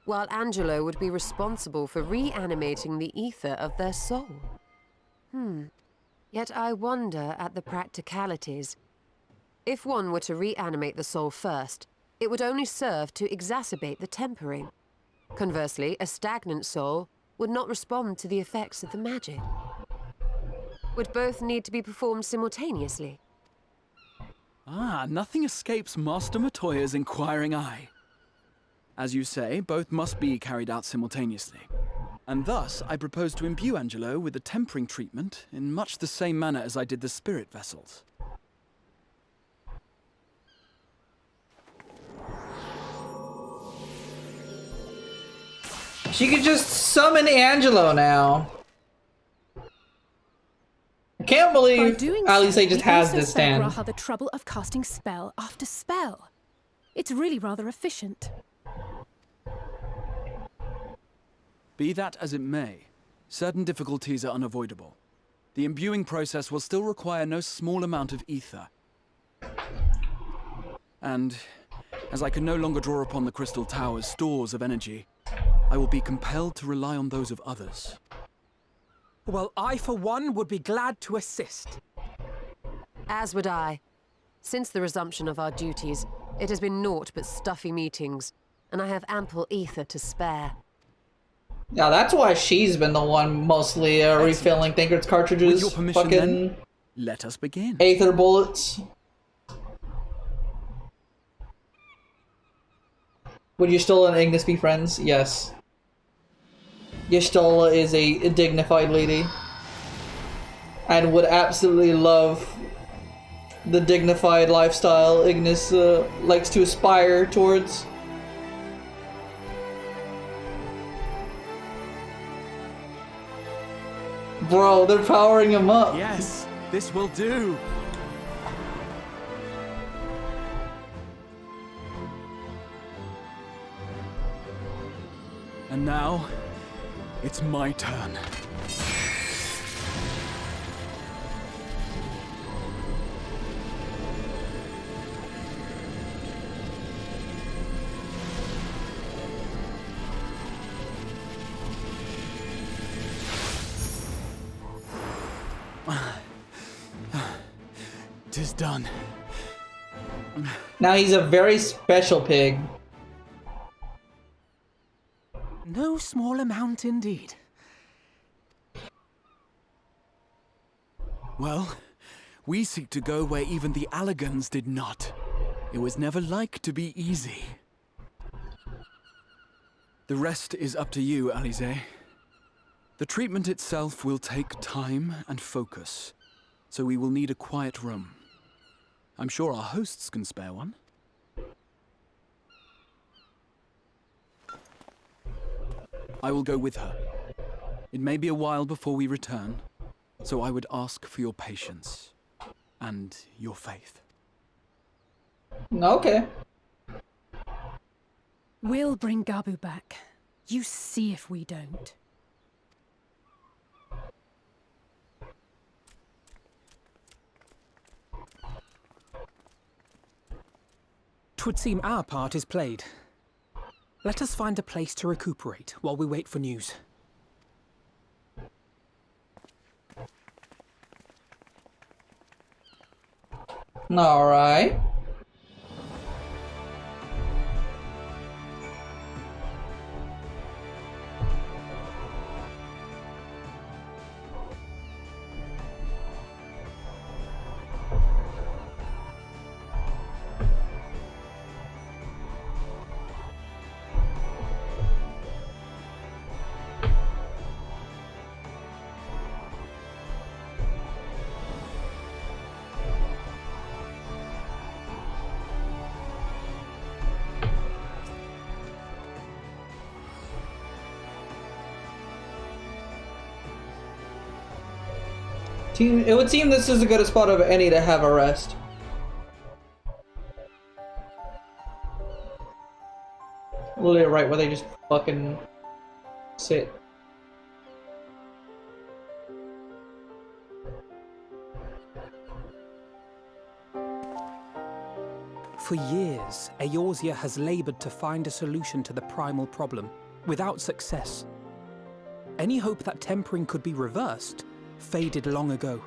while Angelo would be responsible for reanimating the ether of their soul. Yet I wonder at the practicalities. If one were to reanimate the soul first, it would only serve to exacerbate the tempering. Conversely, a stagnant soul would not respond to the effects of the magic. Would both need to be performed simultaneously? Nothing escapes Master Matoya's inquiring eye. As you say, both must be carried out simultaneously. And thus, I propose to imbue Angelo with the tempering treatment in much the same manner as I did the spirit vessels. She could just summon Angelo now. I can't believe Alice just has this stand. Raha the trouble of casting spell after spell. It's really rather efficient. Be that as it may, certain difficulties are unavoidable. The imbuing process will still require no small amount of ether. And, as I can no longer draw upon the Crystal Tower's stores of energy, I will be compelled to rely on those of others. Well, I, for one, would be glad to assist. As would I. Since the resumption of our duties, it has been naught but stuffy meetings, and I have ample ether to spare. Yeah, that's why she's been the one mostly refilling Thinker's cartridges. With your permission, fucking then, let us begin. Aether bullets. Would Yustola and Ignis be friends? Yes. Yustola is a dignified lady. And would absolutely love the dignified lifestyle Ignis likes to aspire towards. Bro, they're powering him up. Yes, this will do. And now, it's my turn. Tis done. Now he's a very special pig. No small amount indeed. Well, we seek to go where even the Allegans did not. It was never like to be easy. The rest is up to you, Alize. The treatment itself will take time and focus, so we will need a quiet room. I'm sure our hosts can spare one. I will go with her. It may be a while before we return, so I would ask for your patience and your faith. Okay. We'll bring Gabu back. You see if we don't. Twould seem our part is played. Let us find a place to recuperate while we wait for news. Alright. It would seem this is as good a spot of any to have a rest. Literally right where they just fucking sit. For years, Eorzea has labored to find a solution to the primal problem, without success. Any hope that tempering could be reversed faded long ago.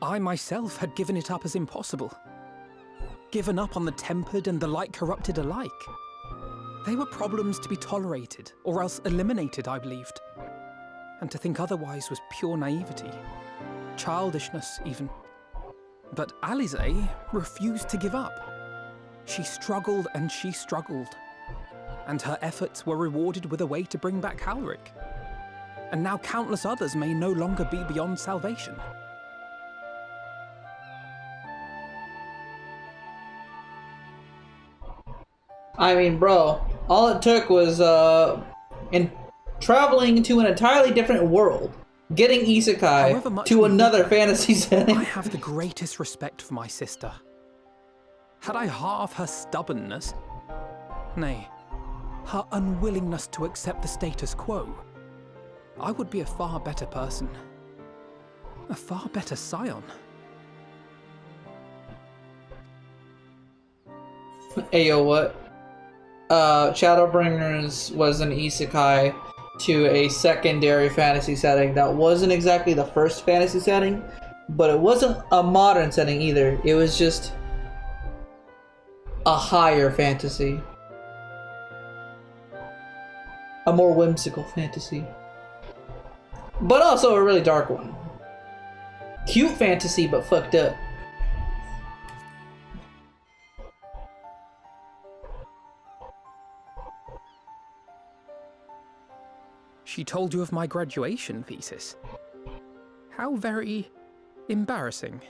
I myself had given it up as impossible. Given up on the tempered and the light corrupted alike. They were problems to be tolerated, or else eliminated, I believed. And to think otherwise was pure naivety. Childishness, even. But Alize refused to give up. She struggled and she struggled. And her efforts were rewarded with a way to bring back Halric. And now countless others may no longer be beyond salvation. I mean, bro, all it took was in traveling to an entirely different world, getting isekai to another fantasy setting. I have the greatest respect for my sister. Had I half her stubbornness, nay, her unwillingness to accept the status quo, I would be a far better person. A far better scion. Ayo, what? Shadowbringers was an isekai to a secondary fantasy setting that wasn't exactly the first fantasy setting, but it wasn't a modern setting either. It was just a higher fantasy. A more whimsical fantasy. But also a really dark one. Cute fantasy, but fucked up. She told you of my graduation thesis. How very embarrassing.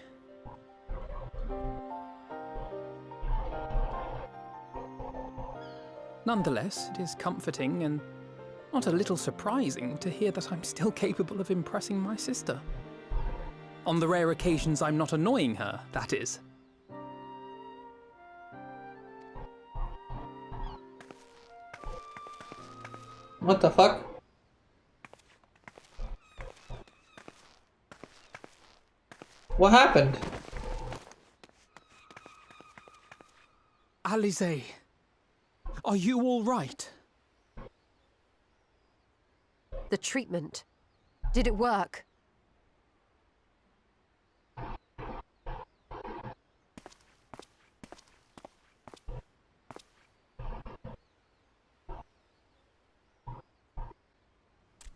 Nonetheless, it is comforting and not a little surprising to hear that I'm still capable of impressing my sister. On the rare occasions I'm not annoying her, that is. What the fuck? What happened? Alize, are you all right? The treatment. Did it work?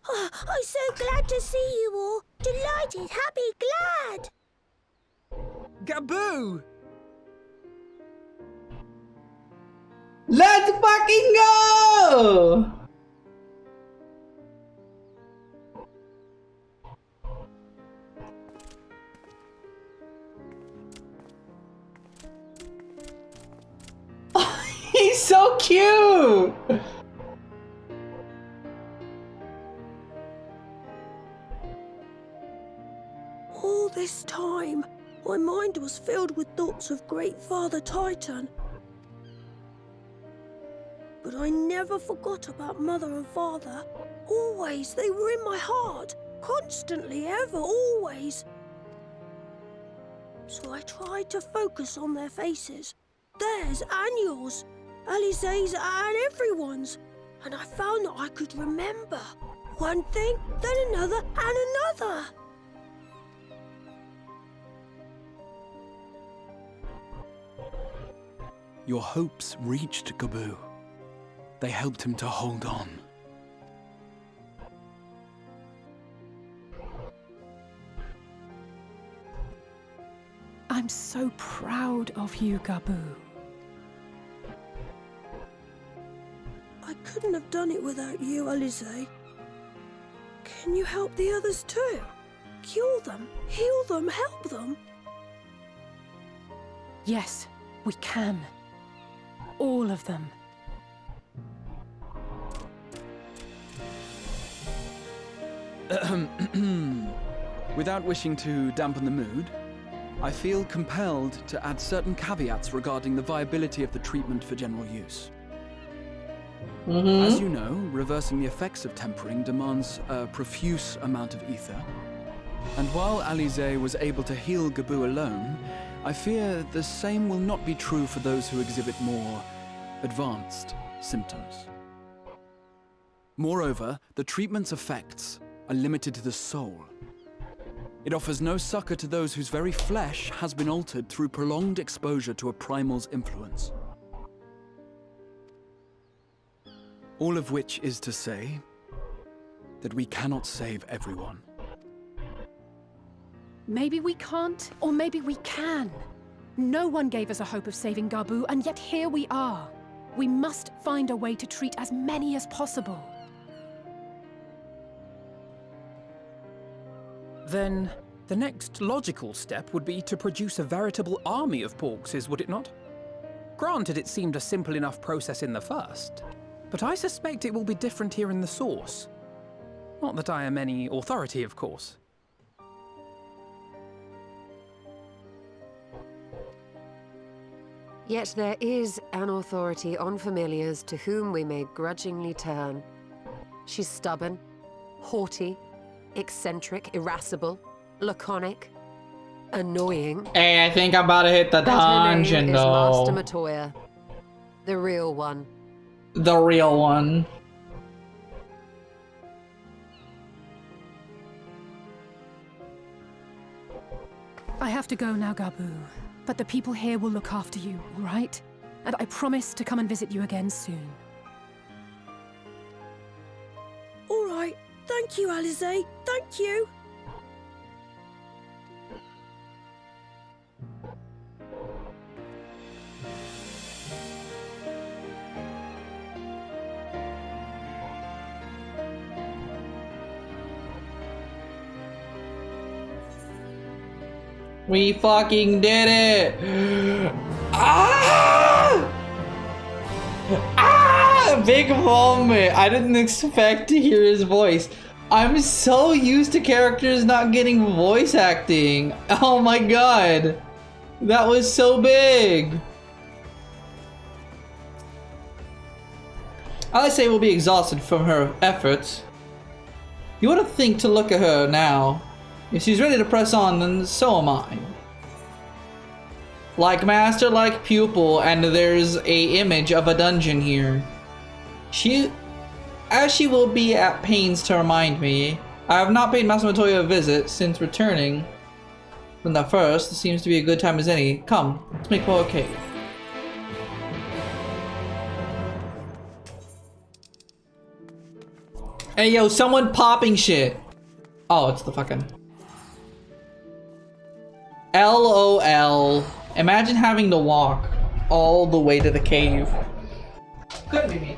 Oh, I'm so glad to see you all. Delighted, happy, glad. Gabu! Let's fucking go! He's so cute! time, my mind was filled with thoughts of Great Father Titan. But I never forgot about Mother and Father. Always, they were in my heart. Constantly, ever, always. So I tried to focus on their faces. Theirs and yours. Alize's and everyone's. And I found that I could remember. One thing, then another, and another. Your hopes reached Gabu. They helped him to hold on. I'm so proud of you, Gabu. I couldn't have done it without you, Alize. Can you help the others too? Cure them, heal them, help them? Yes, we can. All of them. Without wishing to dampen the mood, I feel compelled to add certain caveats regarding the viability of the treatment for general use. As you know, reversing the effects of tempering demands a profuse amount of ether. And while Alize was able to heal Gabu alone, I fear the same will not be true for those who exhibit more advanced symptoms. Moreover, the treatment's effects are limited to the soul. It offers no succor to those whose very flesh has been altered through prolonged exposure to a primal's influence. All of which is to say that we cannot save everyone. Maybe we can't, or maybe we can. No one gave us a hope of saving Gabu, and yet here we are. We must find a way to treat as many as possible. Then, the next logical step would be to produce a veritable army of Porkses, would it not? Granted, it seemed a simple enough process in the first, but I suspect it will be different here in the source. Not that I am any authority, of course. Yet there is an authority on familiars to whom we may grudgingly turn. She's stubborn, haughty, eccentric, irascible, laconic, annoying. Hey, I think I'm about to hit the dungeon, her name though. is Master Matoya, the real one. The real one. I have to go now, Gabu. But the people here will look after you, all right? And I promise to come and visit you again soon. All right. Thank you, Alize. Thank you. We fucking did it! Ah! Ah! Big moment. I didn't expect to hear his voice. I'm so used to characters not getting voice acting. Oh my god. That was so big. Alize will be exhausted from her efforts. You would think to look at her now. If she's ready to press on, then so am I. Like master, like pupil, and there's a image of a dungeon here. As she will be at pains to remind me, I have not paid Master Matoya a visit since returning from the first. It seems to be a good time as any. Come, let's make for a cave. Hey yo, someone popping shit. Oh, it's the fucking... LOL. Imagine having to walk all the way to the cave. Couldn't be me.